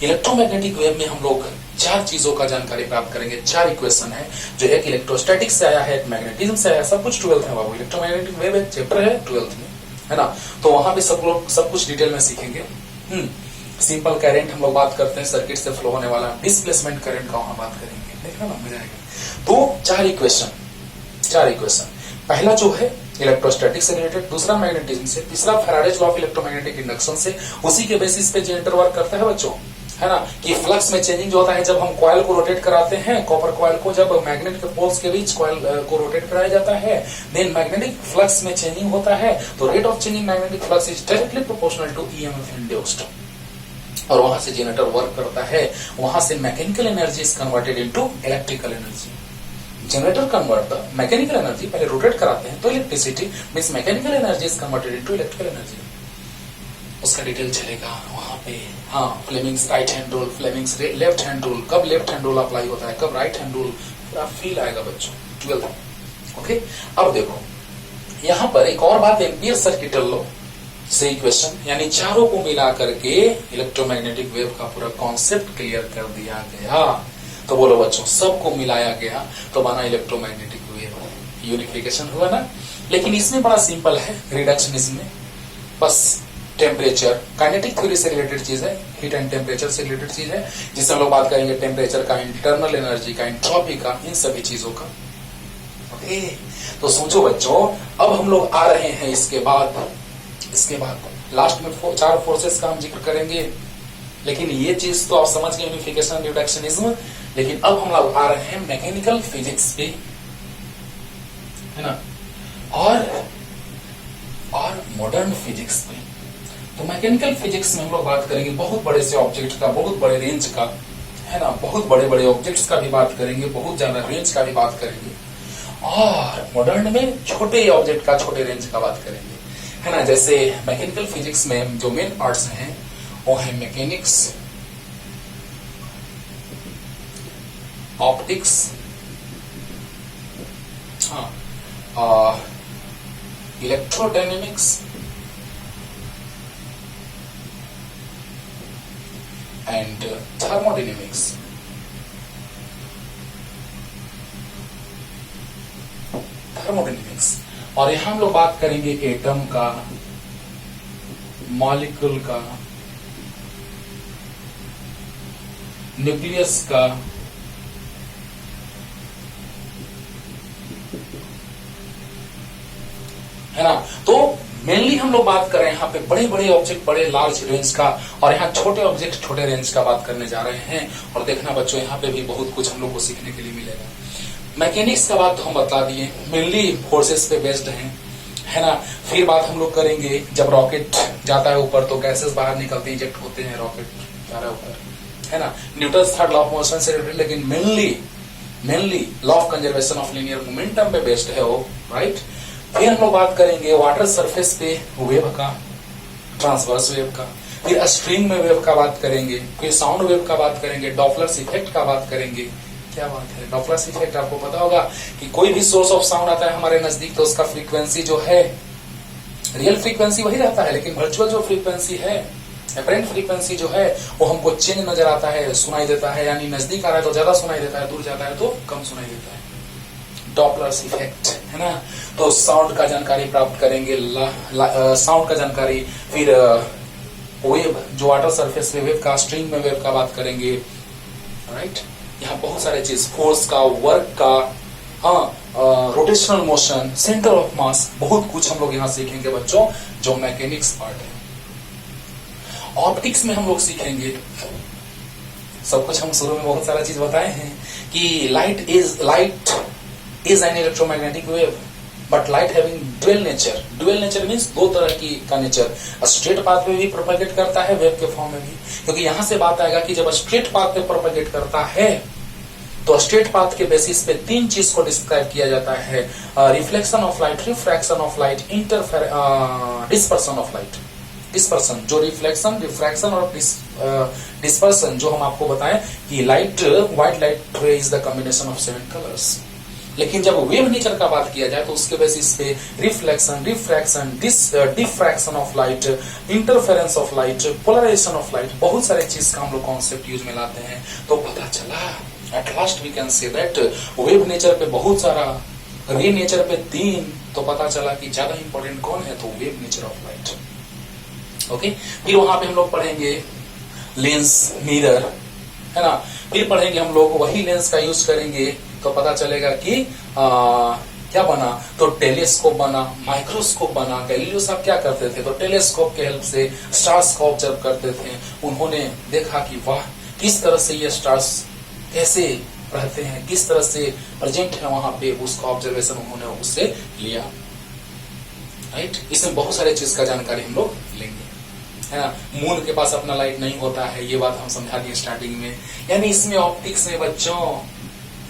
इलेक्ट्रोमैग्नेटिक वेव में हम लोग 4 चीजों का जानकारी प्राप्त करेंगे। 4 इक्वेशन है, जो एक इलेक्ट्रोस्टैटिक से आया है, एक मैग्नेटिज्म से आया, सब कुछ 12th में बाबू। इलेक्ट्रोमैग्नेटिक वेव एक चैप्टर है 12th में, है ना, तो वहां पे सब लोग सब कुछ डिटेल में सीखेंगे। सिंपल करंट हम लोग बात करते हैं, सर्किट से फ्लो होने वाला। डिस्प्लेसमेंट करंट का वहां बात करेंगे, देखना ना मजा आएगा। तो 4 इक्वेशन, पहला जो है इलेक्ट्रोस्टैटिक से रिलेटेड, दूसरा मैग्नेटिज्म से, तीसरा Faraday's law of electromagnetic induction से। उसी के बेसिस पे जनरेटर वर्क करता है बच्चों, है ना, कि फ्लक्स में चेंजिंग जो होता है जब हम कॉइल को रोटेट कराते हैं, कॉपर कॉइल को जब मैग्नेट के पोल्स के बीच कॉइल को रोटेट कराया जाता है, देन मैग्नेटिक फ्लक्स में चेंजिंग होता है, तो rate of changing magnetic flux is directly proportional to EMF induced, और वहां से जनरेटर वर्क करता है। वहां से mechanical energy is converted into electrical energy. Generator convert the mechanical energy, पहले रोटेट कराते हैं तो electricity means mechanical energy is converted into electrical energy. उसका डिटेल चलेगा वहां पे। हाँ, Fleming's right hand rule, Fleming's left hand rule, कब लेफ्ट हैंड रूल अप्लाई होता है, कब राइट हैंड रूल, पूरा फील आएगा बच्चों 12th। ओके, अब देखो यहां पर एक और बात, एम्पियर सर्किटल लॉ से इक्वेशन, यानी चारों को मिला करके इलेक्ट्रोमैग्नेटिक वेव का पूरा कॉन्सेप्ट क्लियर कर दिया गया। तो बोलो बच्चों, सबको मिलाया गया तो बना इलेक्ट्रोमैग्नेटिक वेव, यूनिफिकेशन हुआ ना। लेकिन इसमें बड़ा सिंपल है, रिडक्शनिज्म में बस टेम्परेचर, काइनेटिक थ्योरी से रिलेटेड चीज है, हीट एंड टेम्परेचर से रिलेटेड चीज है, जिससे हम लोग बात करेंगे टेम्परेचर का, इंटरनल एनर्जी का, एंट्रोपी का, इन सभी चीजों का। ओके, तो सोचो बच्चों, अब हम लोग आ रहे हैं इसके बाद लास्ट में 4 फोर्सेस का हम जिक्र करेंगे। लेकिन ये चीज तो आप समझ गए, यूनिफिकेशन, रिडक्शनिज्म। लेकिन अब हम लोग आ रहे हैं मैकेनिकल फिजिक्स पे, है ना, और मॉडर्न फिजिक्स पे। तो मैकेनिकल फिजिक्स में हम लोग बात करेंगे बहुत बड़े से ऑब्जेक्ट का, बहुत बड़े रेंज का, है ना, बहुत बड़े बड़े ऑब्जेक्ट्स का भी बात करेंगे, बहुत ज्यादा रेंज का भी बात करेंगे। और मॉडर्न में छोटे ऑब्जेक्ट का, छोटे रेंज का बात करेंगे, है ना। जैसे मैकेनिकल फिजिक्स में जो मेन पार्ट्स हैं वो है mechanics, optics, electrodynamics and thermodynamics. और यहां हम लोग बात करेंगे एटम का, मॉलिक्यूल का, न्यूक्लियस का, है ना। तो मेनली हम लोग बात कर रहे हैं यहाँ पे बड़े बड़े ऑब्जेक्ट, बड़े लार्ज रेंज का, और यहाँ छोटे ऑब्जेक्ट, छोटे रेंज का बात करने जा रहे हैं। और देखना बच्चों, यहाँ पे भी बहुत कुछ हम लोग को सीखने के लिए मिलेगा। मैकेनिक्स का बात तो हम बता दिए, मेनली फोर्सेस पे बेस्ड है ना। फिर बात हम लोग करेंगे, जब रॉकेट जाता है ऊपर तो गैसेस बाहर निकलती, इजेक्ट होते हैं, रॉकेट जा रहा है ऊपर, है ना। Newton's third law of motion से रिलेटेड, लेकिन mainly law of conservation of linear momentum पे बेस्ड है वो, राइट। फिर हम लोग बात करेंगे वाटर सरफेस पे वेव का, ट्रांसवर्स वेव का। फिर स्ट्रिंग में वेव का बात करेंगे, फिर साउंड वेव का बात करेंगे, डॉपलर्स इफेक्ट का बात करेंगे। क्या बात है, डॉपलर्स इफेक्ट आपको पता होगा कि कोई भी सोर्स ऑफ साउंड आता है हमारे नजदीक तो उसका फ्रीक्वेंसी जो है, रियल फ्रीक्वेंसी वही रहता है, लेकिन वर्चुअल जो फ्रीक्वेंसी है, अपरेंट फ्रीक्वेंसी जो है, वो हमको चेंज नजर आता है, सुनाई देता है। यानी नजदीक आ रहा है तो ज्यादा सुनाई देता है, दूर जाता है तो कम सुनाई देता है। डॉपलर्स इफेक्ट है ना। तो साउंड का जानकारी प्राप्त करेंगे, साउंड का जानकारी, फिर वेव जो वाटर सरफेस पे वेव का, स्ट्रिंग में वेव का बात करेंगे। राइट, यहाँ बहुत सारे चीज, फोर्स का, वर्क का, हाँ, rotational motion, centre of mass, बहुत कुछ हम लोग यहाँ सीखेंगे बच्चों, जो मैकेनिक्स पार्ट है। ऑप्टिक्स में हम लोग सीखेंगे सब कुछ। हम शुरू में बहुत सारा चीज बताए हैं कि light is an electromagnetic wave, but light having dual nature. Dual nature means दो तरह की का नेचर। स्ट्रेट पाथ पे भी प्रोपेगेट करता है, वेव के फॉर्म में भी। क्योंकि यहां से बात आएगा कि जब स्ट्रेट पाथ पे प्रोपेगेट करता है तो स्ट्रेट पाथ के बेसिस पे तीन चीज को डिस्क्राइब किया जाता है: reflection of light, refraction of light, dispersion of light. Dispersion, जो रिफ्लेक्शन, रिफ्रैक्शन और डिस्पर्सन, जो हम आपको बताएं कि light, white light is the combination of 7 colours. लेकिन जब वेव नेचर का बात किया जाए तो उसके बेसिस पे reflection, refraction, diffraction of light, interference of light, polarisation of light, बहुत सारे चीज का हम लोग कॉन्सेप्ट यूज में लाते हैं। तो पता चला at last we can say that wave nature पे बहुत सारा, रे नेचर पे 3, तो पता चला कि ज्यादा इंपॉर्टेंट कौन है, तो wave nature of light. Okay, फिर वहां पे हम लोग पढ़ेंगे लेंस, मिरर, है ना। फिर पढ़ेंगे हम लोग वही लेंस का यूज करेंगे तो पता चलेगा कि क्या बना, तो टेलीस्कोप बना, माइक्रोस्कोप बना। गैलीलियो साहब क्या करते थे, तो टेलीस्कोप के हेल्प से स्टार्स को ऑब्जर्व करते थे। उन्होंने देखा कि वाह, किस तरह से ये स्टार्स कैसे रहते हैं, किस तरह से प्रेजेंट है वहां पे, उसका ऑब्जर्वेशन उन्होंने उससे लिया। राइट, इसमें बहुत सारे चीज का जानकारी हम लोग लेंगे, है ना। मून के पास अपना लाइट नहीं होता है, ये बात हम समझा दिए स्टार्टिंग में। यानी इसमें ऑप्टिक्स में बच्चों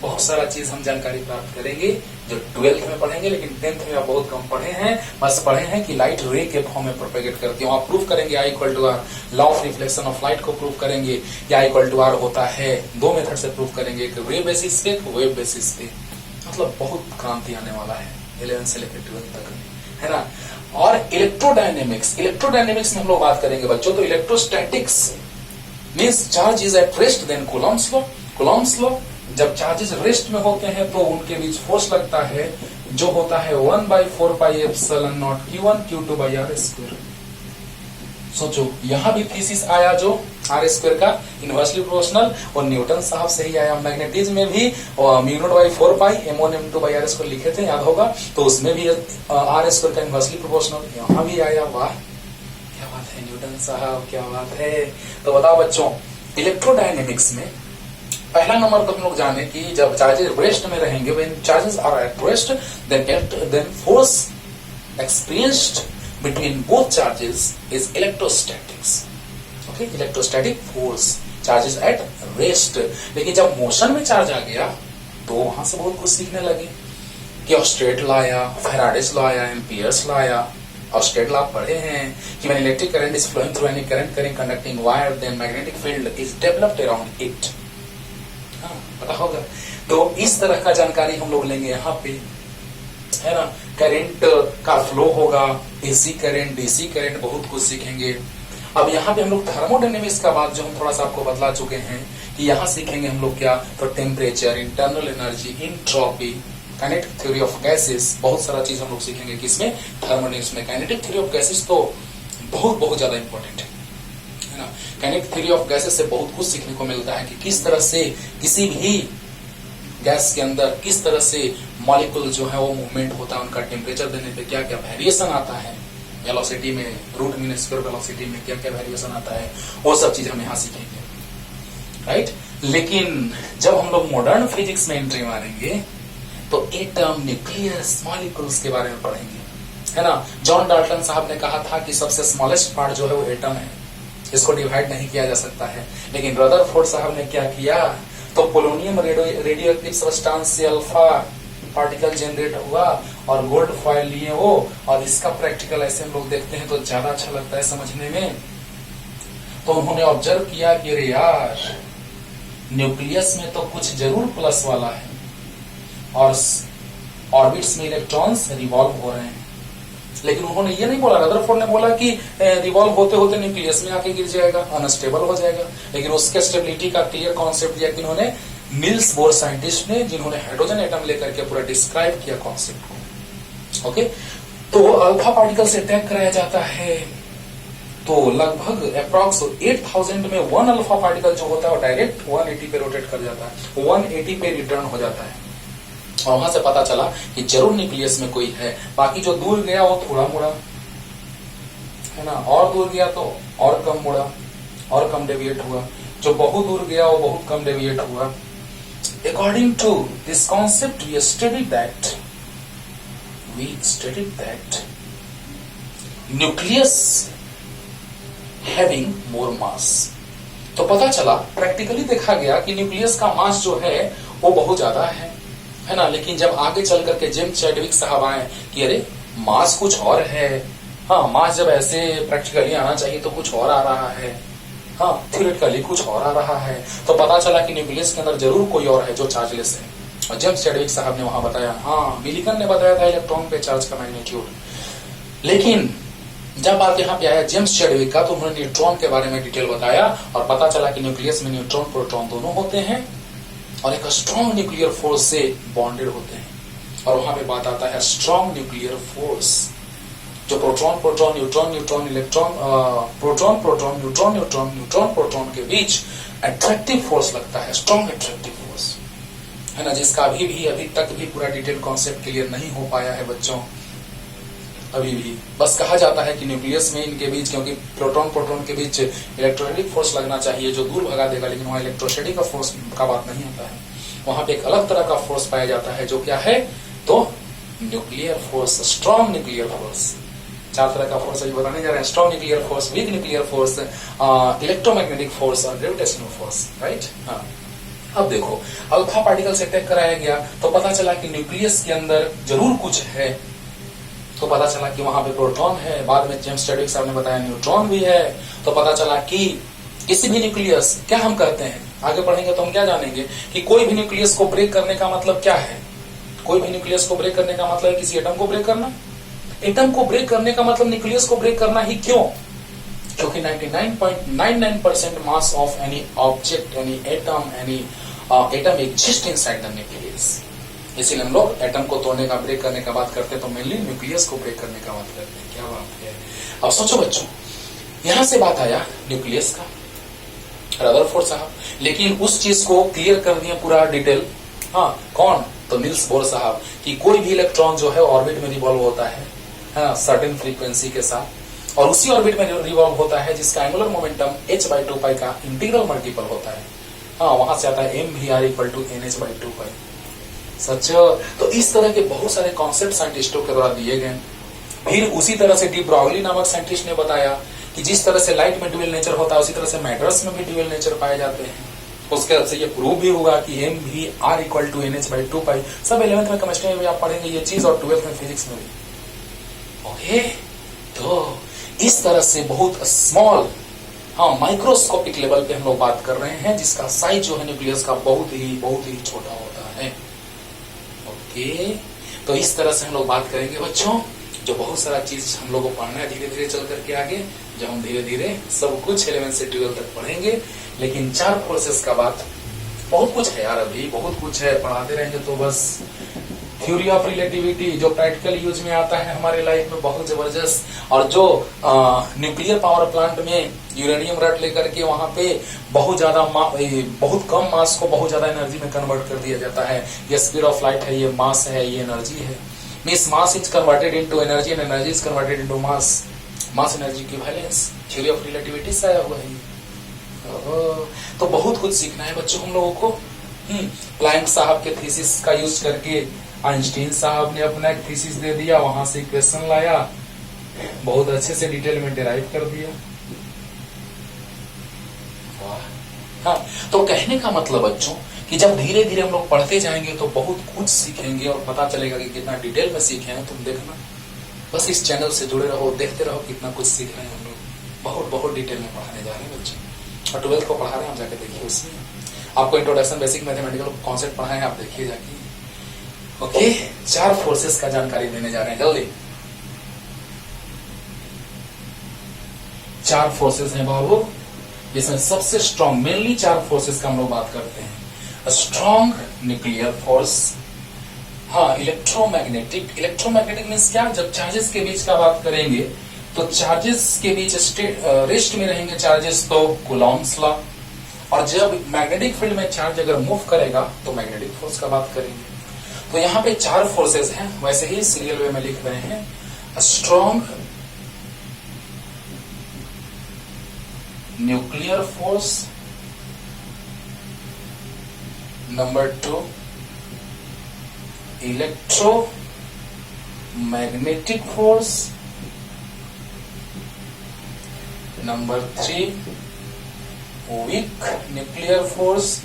बहुत सारा चीज हम जानकारी प्राप्त करेंगे जो 12th में पढ़ेंगे, लेकिन 10th में आप बहुत कम पढ़े हैं। बस पढ़े हैं कि लाइट रे के फॉर्म में प्रोपेगेट करती है। आप प्रूफ करेंगे I equal to R, law of reflection of light को प्रूफ करेंगे। या I इक्वल टू आर होता है, दो मेथड से प्रूफ करेंगे, एक रे बेसिस पे, एक वेव बेसिस पे। मतलब बहुत क्रांति आने वाला है 11 से लेकर 12 तक, है ना। और इलेक्ट्रोडायनेमिक्स, इलेक्ट्रोडायनेमिक्स में हम लोग बात करेंगे बच्चों। तो electrostatics means charge is at rest, then Coulomb's law. Coulomb's law, जब चार्जेस रेस्ट में होते हैं तो उनके बीच फोर्स लगता है जो होता है 1/4πε0 Q1 Q2/r²। सोचो, यहां भी थीसिस आया जो r² का इनवर्सली प्रोपोर्शनल, और न्यूटन साहब से ही आया। मैग्नेटिज्म में भी μ0/4π m1m2/r² लिखे थे, याद होगा। तो उसमें भी r² का इनवर्सली प्रोपोर्शनल यहां भी आया। वाह, क्या बात है न्यूटन साहब, क्या बात है। तो बताओ बच्चों, इलेक्ट्रोडायनेमिक्स में पहला नंबर तो हम लोग जाने कि जब चार्जेस रेस्ट में रहेंगे, when charges are at rest, then force experienced between both charges is electrostatics. Okay, electrostatic force, charges at rest. लेकिन जब मोशन में चार्ज आ गया तो वहां से बहुत कुछ सीखने लगे कि ऑस्ट्रेट लॉ आया, फैराडेस लॉ आया, एम्पियर्स लॉ आया। ऑस्ट्रेट लॉ पढ़े हैं कि when electric current is flowing through any current carrying conducting wire, then magnetic field is developed around it. पता होगा। तो इस तरह का जानकारी हम लोग लेंगे यहाँ पे, है ना। करंट का फ्लो होगा, एसी करंट, डीसी करंट, बहुत कुछ सीखेंगे। अब यहाँ पे हम लोग थर्मोडायनेमिक्स का बात जो हम थोड़ा सा आपको बतला चुके हैं कि यहाँ सीखेंगे हम लोग क्या, तो temperature, internal energy, entropy, kinetic theory of gases, बहुत सारा चीज हम लोग सीखेंगे किसमें, थर्मोडायनेमिक्स में। काइनेटिक थ्योरी ऑफ गैसेस तो बहुत ज्यादा इंपॉर्टेंट है ना। काइनेटिक थ्योरी ऑफ गैसेस से बहुत कुछ सीखने को मिलता है कि किस तरह से किसी भी गैस के अंदर किस तरह से मॉलिक्यूल जो है वो मूवमेंट होता है, उनका टेम्परेचर देने पे क्या क्या वेरिएशन आता है, वेलोसिटी में, रूट मीन स्क्वायर वेलोसिटी में क्या क्या वेरिएशन आता है, वो सब चीज हम यहाँ सीखेंगे। राइट, लेकिन जब हम लोग मॉडर्न फिजिक्स में एंट्री मारेंगे तो एटम, न्यूक्लियस, मॉलिक्यूल्स के बारे में पढ़ेंगे, है ना। जॉन डाल्टन साहब ने कहा था कि सबसे स्मॉलेस्ट पार्ट जो है वो एटम है, इसको डिवाइड नहीं किया जा सकता है। लेकिन रदरफोर्ड साहब ने क्या किया, तो पोलोनियम रेडियो एक्टिव सब्सटेंस से अल्फा पार्टिकल जनरेट हुआ और गोल्ड फॉइल लिए वो, और इसका प्रैक्टिकल ऐसे हम लोग देखते हैं तो ज्यादा अच्छा लगता है समझने में। तो उन्होंने ऑब्जर्व किया कि अरे यार, न्यूक्लियस में तो कुछ जरूर प्लस वाला है और ऑर्बिट्स में इलेक्ट्रॉन्स रिवॉल्व हो रहे हैं। लेकिन उन्होंने ये नहीं बोला, रदरफोर्ड ने बोला कि रिवॉल्व होते होते न्यूक्लियस में आके गिर जाएगा, अनस्टेबल हो जाएगा। लेकिन उसके स्टेबिलिटी का क्लियर कॉन्सेप्ट दिया कि उन्होंने नील्स बोर साइंटिस्ट ने, जिन्होंने हाइड्रोजन एटम लेकर के पूरा डिस्क्राइब किया कॉन्सेप्ट को। ओके, तो अल्फा पार्टिकल से अटैक कराया जाता है तो लगभग अप्रॉक्स 8000 में 1 अल्फा पार्टिकल जो होता है वो डायरेक्ट 180 पे रोटेट कर जाता है, 180 पे रिटर्न हो जाता है। और वहां से पता चला कि जरूर न्यूक्लियस में कोई है। बाकी जो दूर गया वो थोड़ा मुड़ा, है ना, और दूर गया तो और कम मुड़ा, और कम डेविएट हुआ। जो बहुत दूर गया वो बहुत कम डेविएट हुआ। According to this concept we studied that nucleus having more mass. तो पता चला, प्रैक्टिकली देखा गया कि न्यूक्लियस का मास जो है वो बहुत ज्यादा है ना। लेकिन जब आगे चल करके जेम्स चैडविक साहब आए कि अरे मास कुछ और है, हाँ मास जब ऐसे प्रैक्टिकली आना चाहिए तो कुछ और आ रहा है, हाँ थ्योरेटिकली कुछ और आ रहा है। तो पता चला कि न्यूक्लियस के अंदर जरूर कोई और है जो चार्जलेस है। और जेम्स चैडविक साहब ने वहां बताया, हाँ मिलिकन ने बताया था इलेक्ट्रॉन पे चार्ज का मैग्नीट्यूड। लेकिन जब बात यहाँ पे आया जेम्स चैडविक का, तो उन्होंने न्यूट्रॉन के बारे में डिटेल बताया और पता चला कि न्यूक्लियस में न्यूट्रॉन प्रोटॉन दोनों होते हैं और एक स्ट्रॉन्ग न्यूक्लियर फोर्स से बॉन्डेड होते हैं। और वहां पे बात आता है स्ट्रॉन्ग न्यूक्लियर फोर्स, जो proton proton neutron neutron electron proton proton neutron neutron neutron proton के बीच अट्रैक्टिव फोर्स लगता है, स्ट्रॉन्ग अट्रैक्टिव फोर्स, है ना, जिसका अभी तक भी पूरा डिटेल कॉन्सेप्ट क्लियर नहीं हो पाया है बच्चों। अभी भी बस कहा जाता है कि न्यूक्लियस में इनके बीच, क्योंकि प्रोटॉन प्रोटॉन के बीच इलेक्ट्रोस्टैटिक फोर्स लगना चाहिए जो दूर भगा देगा, लेकिन वहां इलेक्ट्रोस्टैटिक का फोर्स का बात नहीं आता है। वहां पे एक अलग तरह का फोर्स पाया जाता है जो क्या है, तो nuclear force, strong nuclear force. 4 तरह का फोर्स अभी बताने जा रहे हैं, strong nuclear force, week nuclear force, electromagnetic force और ग्रेविटेशनल फोर्स, राइट। हाँ, अब देखो अल्फा पार्टिकल से अटैक कराया गया तो पता चला कि न्यूक्लियस के अंदर जरूर कुछ है। तो पता चला कि वहां पे प्रोटॉन है, बाद में जेम्स चैडविक साहब ने बताया न्यूट्रॉन भी है। तो पता चला कि किसी भी न्यूक्लियस, क्या हम करते हैं आगे पढ़ेंगे तो हम क्या जानेंगे कि कोई भी न्यूक्लियस को ब्रेक करने का मतलब क्या है। कोई भी न्यूक्लियस को ब्रेक करने का मतलब है किसी एटम को ब्रेक करना। एटम को ब्रेक करने का मतलब न्यूक्लियस को ब्रेक करना ही क्यों, क्योंकि 99.99% mass of any object, any atom exist inside the nucleus. इसीलिए हम लोग एटम को तोड़ने का, ब्रेक करने का बात करते हैं तो मेनली न्यूक्लियस को ब्रेक करने का बात करते हैं। क्या बात है। अब सोचो बच्चों, यहां से बात आया न्यूक्लियस का, रदरफोर्ड साहब, लेकिन उस चीज को क्लियर कर दिया पूरा डिटेल, हाँ कौन, तो नील्स बोर साहब, कि कोई भी इलेक्ट्रॉन जो है ऑर्बिट में रिवॉल्व होता है सर्टेन फ्रीक्वेंसी के साथ, और उसी ऑर्बिट में रिवॉल्व होता है जिसका एंगुलर मोमेंटम h/2π का इंटीग्रल मल्टीपल होता है। हाँ, वहां से आता है mvr = nh/2π। सच। तो इस तरह के बहुत सारे कॉन्सेप्ट साइंटिस्टों के द्वारा दिए गए। फिर उसी तरह से डी ब्रॉगली नामक साइंटिस्ट ने बताया कि जिस तरह से लाइट में ड्यूअल नेचर होता है उसी तरह से मैटर्स में भी ड्यूअल नेचर पाए जाते हैं। उसके से ये प्रूव भी होगा कि mvr = nh/2π। सब 11th में केमिस्ट्री में भी आप पढ़ेंगे ये चीज और 12th में फिजिक्स में भी। ओके, तो इस तरह से बहुत स्मॉल, हाँ माइक्रोस्कोपिक लेवल पे हम लोग बात कर रहे हैं, जिसका साइज जो है न्यूक्लियस का बहुत ही छोटा होता है। ओके, तो इस तरह से हम लोग बात करेंगे बच्चों, जो बहुत सारा चीज हम लोग को पढ़ना है धीरे धीरे चल करके आगे, जब हम धीरे धीरे सब कुछ 11 से 12 तक पढ़ेंगे। लेकिन 4 फोर्सेस का बात बहुत कुछ है यार, अभी बहुत कुछ है, पढ़ाते रहेंगे तो बस। थ्योरी ऑफ रिलेटिविटी जो प्रैक्टिकल यूज में आता है हमारे लाइफ में बहुत जबरदस्त, और जो न्यूक्लियर पावर प्लांट में यूरेनियम रट लेकर के वहां पे बहुत कम मास को बहुत ज्यादा एनर्जी में कन्वर्ट कर दिया जाता है। ये स्पीड ऑफ लाइट है, ये मास है, ये एनर्जी है। Means mass is converted into energy and energy is converted into mass energy equivalence. Theory of relativity से आया हुआ है। तो बहुत कुछ सीखना है बच्चों हम लोगों को। प्लैंक साहब के थीसिस का यूज करके आइंस्टीन साहब ने अपना एक थीसिस दे दिया, वहां से क्वेश्चन लाया, बहुत अच्छे से डिटेल में डिराइव कर दिया। हाँ, तो कहने का मतलब बच्चों कि जब धीरे धीरे हम लोग पढ़ते जाएंगे तो बहुत कुछ सीखेंगे और पता चलेगा कि कितना डिटेल में सीखे हैं। तुम देखना, बस इस चैनल से जुड़े रहो, देखते रहो कितना कुछ सीख रहे हैं हम लोग। बहुत बहुत डिटेल में पढ़ाने जा रहे हैं बच्चों, और 12th को पढ़ा रहे हैं, आप जाके देखिए। उसमें आपको इंट्रोडक्शन बेसिक मैथमेटिकल कॉन्सेप्ट पढ़ाए हैं, आप देखिए जाके। ओके, 4 फोर्सेस का जानकारी देने जा रहे हैं जल्दी। 4 फोर्सेस हैं बाबू, जिसमें सबसे स्ट्रॉन्ग, मेनली 4 फोर्सेस का हम लोग बात करते हैं। स्ट्रॉन्ग न्यूक्लियर फोर्स, हाँ इलेक्ट्रोमैग्नेटिक। इलेक्ट्रोमैग्नेटिक मीन्स क्या, जब चार्जेस के बीच का बात करेंगे तो चार्जेस के बीच रेस्ट में रहेंगे चार्जेस तो कूलॉम्स लॉ, और जब मैग्नेटिक फील्ड में चार्ज अगर मूव करेगा तो मैग्नेटिक फोर्स का बात करेंगे। तो यहाँ पे 4 फोर्सेस हैं, वैसे ही सीरियल वे में लिख रहे हैं। Strong nuclear force, number 2 electromagnetic force, number 3 weak nuclear force,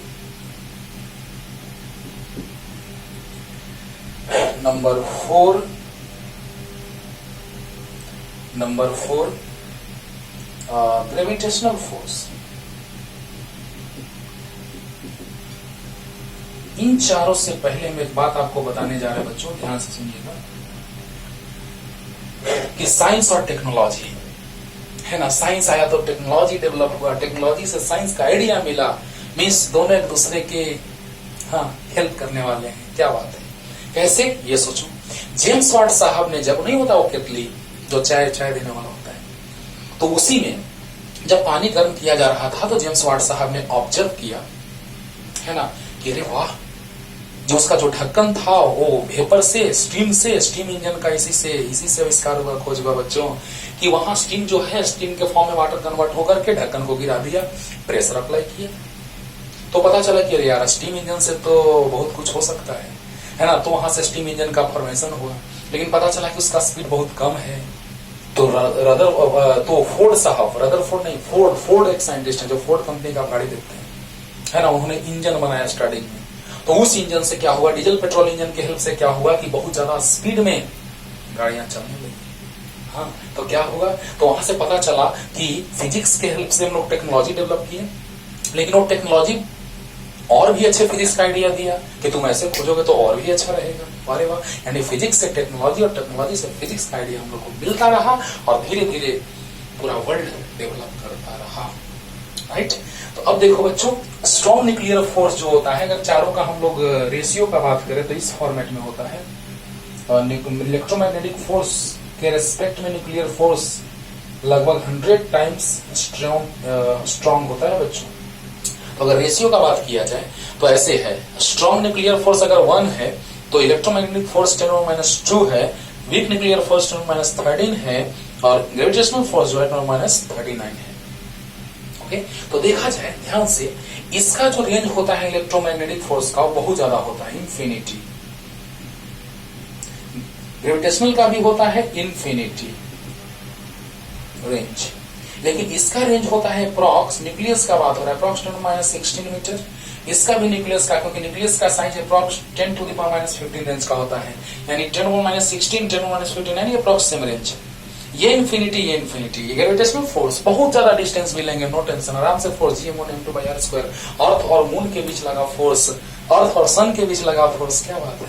number 4 gravitational force. इन चारों से पहले मैं एक बात आपको बताने जा रहे हैं बच्चों, ध्यान से सुनिएगा, कि साइंस और टेक्नोलॉजी है ना, साइंस आया तो टेक्नोलॉजी डेवलप हुआ, टेक्नोलॉजी से साइंस का आइडिया मिला, मीन्स दोनों एक दूसरे के हेल्प करने वाले हैं। क्या बात है, कैसे, ये सोचो। जेम्स वाट साहब ने, जब नहीं होता वो केतली जो चाय देने वाला होता है, तो उसी में जब पानी गर्म किया जा रहा था तो जेम्स वाट साहब ने ऑब्जर्व किया, है ना, कि अरे वाह, जो उसका जो ढक्कन था वो वेपर से, स्टीम इंजन का इसी से आविष्कार हुआ, खोज हुआ बच्चों, कि वहां स्टीम जो है, स्टीम के फॉर्म में वाटर कन्वर्ट होकर के ढक्कन को गिरा दिया, प्रेशर अप्लाई किया, तो पता चला कि अरे यार स्टीम इंजन से तो बहुत कुछ हो सकता है ना। तो वहां से स्टीम इंजन का फॉर्मेशन हुआ, लेकिन पता चला कि उसका स्पीड बहुत कम है। तो फोर्ड एक साइंटिस्ट है जो फोर्ड कंपनी का गाड़ी देखते हैं, है ना, उन्होंने इंजन बनाया स्टार्टिंग में। तो उस इंजन से क्या हुआ, डीजल पेट्रोल इंजन के हेल्प से क्या हुआ कि बहुत ज्यादा स्पीड में गाड़ियां चलने लगी। हाँ, तो क्या होगा, तो वहां से पता चला कि फिजिक्स के हेल्प से हम लोग टेक्नोलॉजी डेवलप किए, लेकिन वो टेक्नोलॉजी और भी अच्छे फिजिक्स का आइडिया दिया कि तुम ऐसे खोजोगे तो और भी अच्छा रहेगा। अरे वाह, यानी फिजिक्स से टेक्नोलॉजी और टेक्नोलॉजी से फिजिक्स का आइडिया हम लोग को मिलता रहा, और धीरे धीरे पूरा वर्ल्ड डेवलप करता रहा। राइट, तो अब देखो बच्चों, स्ट्रॉन्ग न्यूक्लियर फोर्स जो होता है, अगर चारों का हम लोग रेशियो का बात करें तो इस फॉर्मेट में होता है। इलेक्ट्रोमैग्नेटिक फोर्स के रेस्पेक्ट में न्यूक्लियर फोर्स लगभग 100 टाइम्स स्ट्रॉन्ग होता है बच्चों। तो अगर रेशियो का बात किया जाए तो ऐसे है, स्ट्रॉन्ग न्यूक्लियर फोर्स अगर 1 है तो इलेक्ट्रोमैग्नेटिक फोर्स 10⁻² है, वीक न्यूक्लियर फोर्स 10⁻13 है, और ग्रेविटेशनल फोर्स जो है 10⁻39 है। ओके, तो देखा जाए ध्यान से, इसका जो रेंज होता है इलेक्ट्रोमैग्नेटिक फोर्स का वो बहुत ज्यादा होता है, इंफिनिटी। ग्रेविटेशनल का भी होता है इंफिनिटी रेंज, लेकिन इसका रेंज होता है अप्रॉक्स, न्यूक्लियस का बात हो रहा है, अप्रॉक्स 10⁻16 मीटर। इसका भी न्यूक्लियस का, क्योंकि न्यूक्लियस का साइज अप्रॉक्स 10⁻15 रेंज का होता है, यानी 10⁻16 10⁻15 यानी अप्रॉक्स सेम रेंज। ये इन्फिनिटी ग्रेविटेशनल फोर्स बहुत ज्यादा डिस्टेंस भी लेंगे, नो टेंशन, आराम से फोर्स G(m1m2/r²), अर्थ और मून के बीच लगा फोर्स, अर्थ और सन के बीच लगा फोर्स। क्या बात है,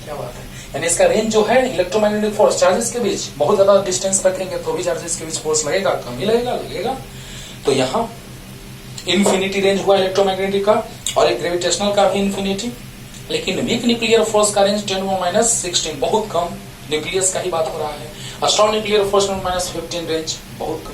क्या बात है, यानी इसका रेंज जो है इलेक्ट्रोमैग्नेटिक फोर्स चार्जेस के बीच, बहुत ज्यादा डिस्टेंस रखेंगे तो भी चार्जेस के बीच फोर्स लगेगा, कम ही लगेगा। तो यहाँ इन्फिनिटी रेंज हुआ इलेक्ट्रोमैग्नेटिक का, और एक ग्रेविटेशनल का भी इन्फिनिटी। लेकिन वीक न्यूक्लियर फोर्स का रेंज 10⁻16, बहुत कम, न्यूक्लियस का ही बात हो रहा है। स्ट्रॉन्ग न्यूक्लियर फोर्स 10⁻15 रेंज, बहुत कम।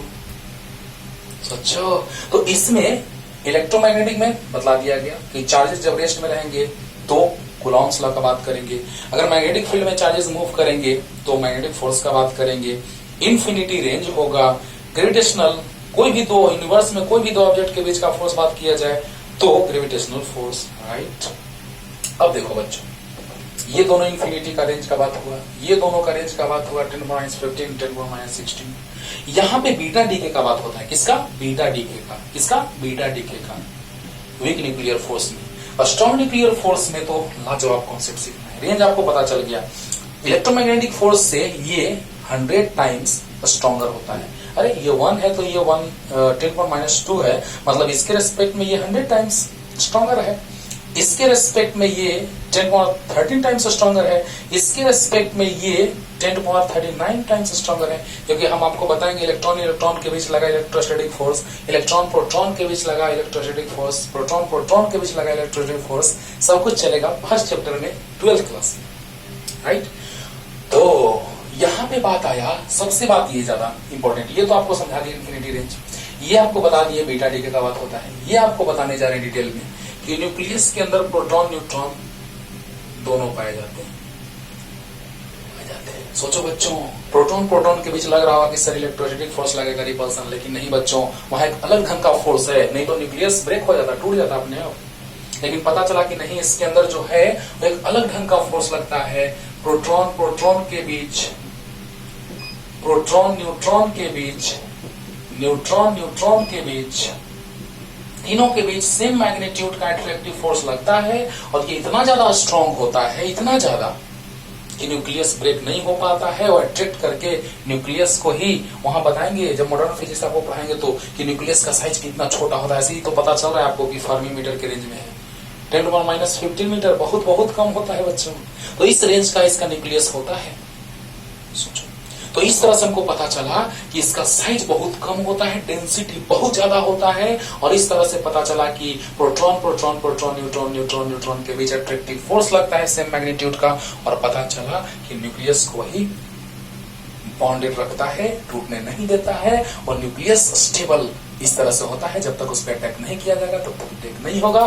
सोचो, तो इसमें इलेक्ट्रोमैग्नेटिक में बतला दिया गया कि चार्जेस जब रेस्ट में रहेंगे तो कूलॉम्स लॉ का बात करेंगे, अगर मैग्नेटिक फील्ड में चार्जेस मूव करेंगे तो मैग्नेटिक फोर्स का बात करेंगे, इन्फिनिटी रेंज होगा। ग्रेविटेशनल, कोई भी दो यूनिवर्स में कोई भी दो ऑब्जेक्ट के बीच का फोर्स बात किया जाए तो ग्रेविटेशनल फोर्स। राइट, अब देखो बच्चों, ये दोनों इन्फिनिटी का रेंज का बात हुआ, ये दोनों का रेंज का बात हुआ 10⁻15 10⁻16। यहाँ पे बीटा डीके का बात होता है, किसका, बीटा डीके का, किसका, बीटा डीके का, वीक न्यूक्लियर फोर्स में। और स्ट्रॉन्ग न्यूक्लियर फोर्स में तो लाजवाब कॉन्सेप्ट सीखना है, रेंज आपको पता चल गया। इलेक्ट्रोमैग्नेटिक फोर्स से ये 100 टाइम्स स्ट्रॉन्गर होता है, अरे ये 1 है तो ये 1 10⁻² है, मतलब इसके रेस्पेक्ट में ये 100 टाइम्स स्ट्रॉन्गर है, इसके रेस्पेक्ट में ये 10⁻13 टाइम्स स्ट्रॉन्गर है, इसके रेस्पेक्ट में ये 10⁻39 टाइम्स स्ट्रॉन्गर है। क्योंकि हम आपको बताएंगे इलेक्ट्रॉन इलेक्ट्रॉन के बीच लगा इलेक्ट्रोस्टैटिक फोर्स, इलेक्ट्रॉन प्रोटॉन के बीच लगा इलेक्ट्रोस्टैटिक फोर्स, प्रोटॉन प्रोटॉन के बीच लगा इलेक्ट्रोस्टैटिक फोर्स, सब कुछ चलेगा फर्स्ट चैप्टर में 12th क्लास में, राइट। तो यहाँ पे बात आया, सबसे बात ये ज्यादा इंपॉर्टेंट, ये तो आपको समझा दिया इन्फिनिटी रेंज, ये आपको बता दिए बीटा डीके का बात होता है, ये आपको बताने जा रहे हैं डिटेल में कि न्यूक्लियस के अंदर प्रोटॉन न्यूट्रॉन दोनों पाए जाते हैं। सोचो बच्चों, प्रोटॉन प्रोटॉन के बीच लग रहा होगा कि सर इलेक्ट्रोस्टैटिक फोर्स लगेगा रिपल्सन, लेकिन नहीं बच्चों, वहां एक अलग ढंग का फोर्स है, नहीं तो न्यूक्लियस ब्रेक हो जाता, टूट जाता अपने आप। लेकिन पता चला कि नहीं, इसके अंदर जो है वो एक अलग ढंग का फोर्स लगता है, प्रोटॉन प्रोटॉन के बीच, प्रोटॉन न्यूट्रॉन के बीच, न्यूट्रॉन न्यूट्रॉन के बीच, तीनों के बीच सेम मैग्नीट्यूड का अट्रैक्टिव फोर्स लगता है, और ये इतना ज्यादा स्ट्रॉन्ग होता है, इतना ज्यादा कि न्यूक्लियस ब्रेक नहीं हो पाता है, और अट्रैक्ट करके न्यूक्लियस को ही, वहां बताएंगे जब मॉडर्न फिजिक्स आपको पढ़ाएंगे तो कि न्यूक्लियस का साइज कितना छोटा होता है, ऐसे ही तो पता चल रहा है आपको कि फर्मी मीटर के रेंज में है, 10⁻15 मीटर, बहुत बहुत कम होता है बच्चों। तो इस रेंज का इसका न्यूक्लियस होता है, सोचो। तो इस तरह से हमको पता चला कि इसका साइज बहुत कम होता है, डेंसिटी बहुत ज्यादा होता है, और इस तरह से पता चला कि proton proton proton neutron neutron neutron के बीच अट्रैक्टिव फोर्स लगता है सेम मैग्नीट्यूड का, और पता चला कि न्यूक्लियस को ही बॉन्डेड रखता है, टूटने नहीं देता है, और न्यूक्लियस स्टेबल इस तरह से होता है, जब तक उस पर अटैक नहीं किया जाएगा तब तक अटैक नहीं होगा।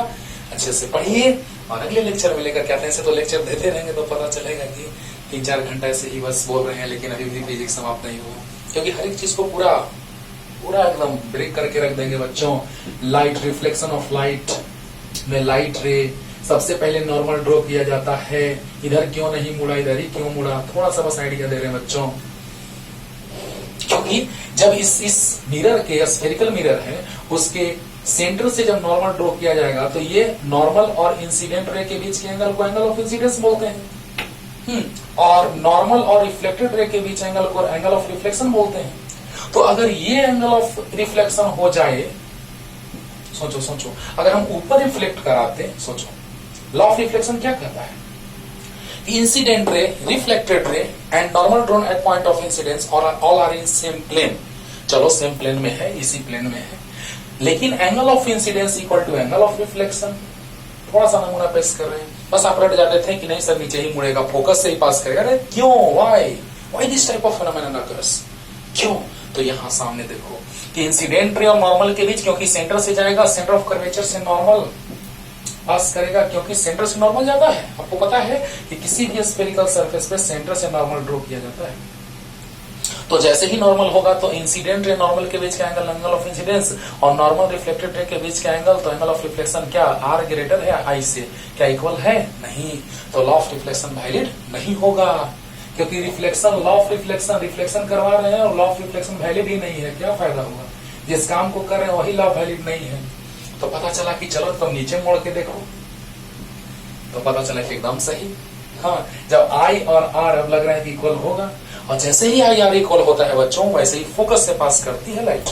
अच्छे से पढ़िए, और अगले लेक्चर में लेकर के आते हैं। ऐसे तो लेक्चर देते रहेंगे तो पता चलेगा कि 3-4 घंटा ऐसे ही बस बोल रहे हैं, लेकिन अभी भी फिजिक्स समाप्त नहीं हुआ, क्योंकि हर एक चीज को पूरा पूरा एकदम ब्रेक करके रख देंगे बच्चों। लाइट, रिफ्लेक्शन ऑफ लाइट में लाइट रे सबसे पहले नॉर्मल ड्रॉ किया जाता है, इधर क्यों नहीं मुड़ा, इधर ही क्यों मुड़ा, थोड़ा सा बस आइडिया दे रहे हैं बच्चों। क्योंकि जब इस मिरर के, स्फेरिकल मिरर है, उसके सेंटर से जब नॉर्मल ड्रॉ किया जाएगा तो ये नॉर्मल और इंसिडेंट रे के बीच के एंगल को एंगल ऑफ इंसिडेंस बोलते हैं, और नॉर्मल और रिफ्लेक्टेड रे के बीच एंगल को एंगल ऑफ रिफ्लेक्शन बोलते हैं। तो अगर ये एंगल ऑफ रिफ्लेक्शन हो जाए, सोचो सोचो, अगर हम ऊपर रिफ्लेक्ट कराते, सोचो लॉ ऑफ रिफ्लेक्शन क्या कहता है, incident ray, reflected ray and normal drawn at point of incidence all are in same plane. चलो सेम प्लेन में है, इसी प्लेन में है, लेकिन angle of incidence equal to angle of reflection. थोड़ा सा नमूना पेश कर रहे हैं, बस आप रट जाते थे कि नहीं सर नीचे ही मुड़ेगा, फोकस से ही पास करेगा। अरे क्यों, why this type of phenomenon occurs, क्यों? तो यहां सामने देखो कि इंसिडेंट रे और नॉर्मल के बीच, क्योंकि सेंटर से जाएगा, सेंटर ऑफ कर्वेचर से नॉर्मल पास करेगा, क्योंकि सेंटर से नॉर्मल ज्यादा है। आपको पता है कि किसी भी स्फेरिकल सरफेस पे सेंटर से नॉर्मल ड्रॉ किया जाता है। तो जैसे ही नॉर्मल होगा तो इंसिडेंट रे नॉर्मल के बीच का एंगल एंगल ऑफ इंसिडेंस, और नॉर्मल रिफ्लेक्टेड रे के बीच का एंगल, तो एंगल ऑफ रिफ्लेक्शन क्या आर ग्रेटर है आई से, क्या इक्वल है? नहीं। तो लॉ ऑफ रिफ्लेक्शन वैलिड नहीं होगा, क्योंकि reflection, law of reflection, reflection करवा रहे हैं और लॉ ऑफ रिफ्लेक्शन वैलिड ही नहीं है, क्या फायदा हुआ? जिस काम को कर रहे हैं वही लॉ वैलिड नहीं है। तो पता चला कि चलो तुम नीचे मोड़ के देखो, तो पता चला कि एकदम सही। हाँ, जब आई और आर अब लग रहा है कि इक्वल होगा, और जैसे ही आई आर इक्वल होता है बच्चों, वैसे ही फोकस से पास करती है लाइट,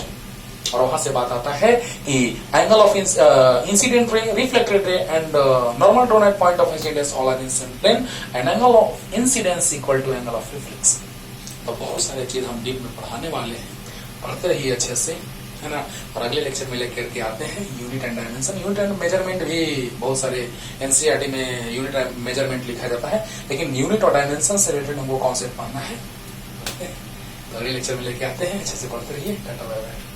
और वहां से बात आता है कि angle of incident ray, reflected ray and normal drawn at point of incidence all are in same plane and angle of incidence equal to angle of reflection. तो बहुत सारे चीज हम डीप में पढ़ाने वाले हैं, पढ़ते रहिए अच्छे से, है ना। और अगले लेक्चर में लेकर के आते हैं unit and dimension. Unit and measurement भी बहुत सारे एनसीईआरटी में यूनिट एंड मेजरमेंट लिखा जाता है, लेकिन यूनिट और डायमेंशन से रिलेटेड हमको कॉन्सेप्ट पढ़ना है। तो अगले लेक्चर में लेके आते हैं, अच्छे से पढ़ते रहिए। Tata bye bye.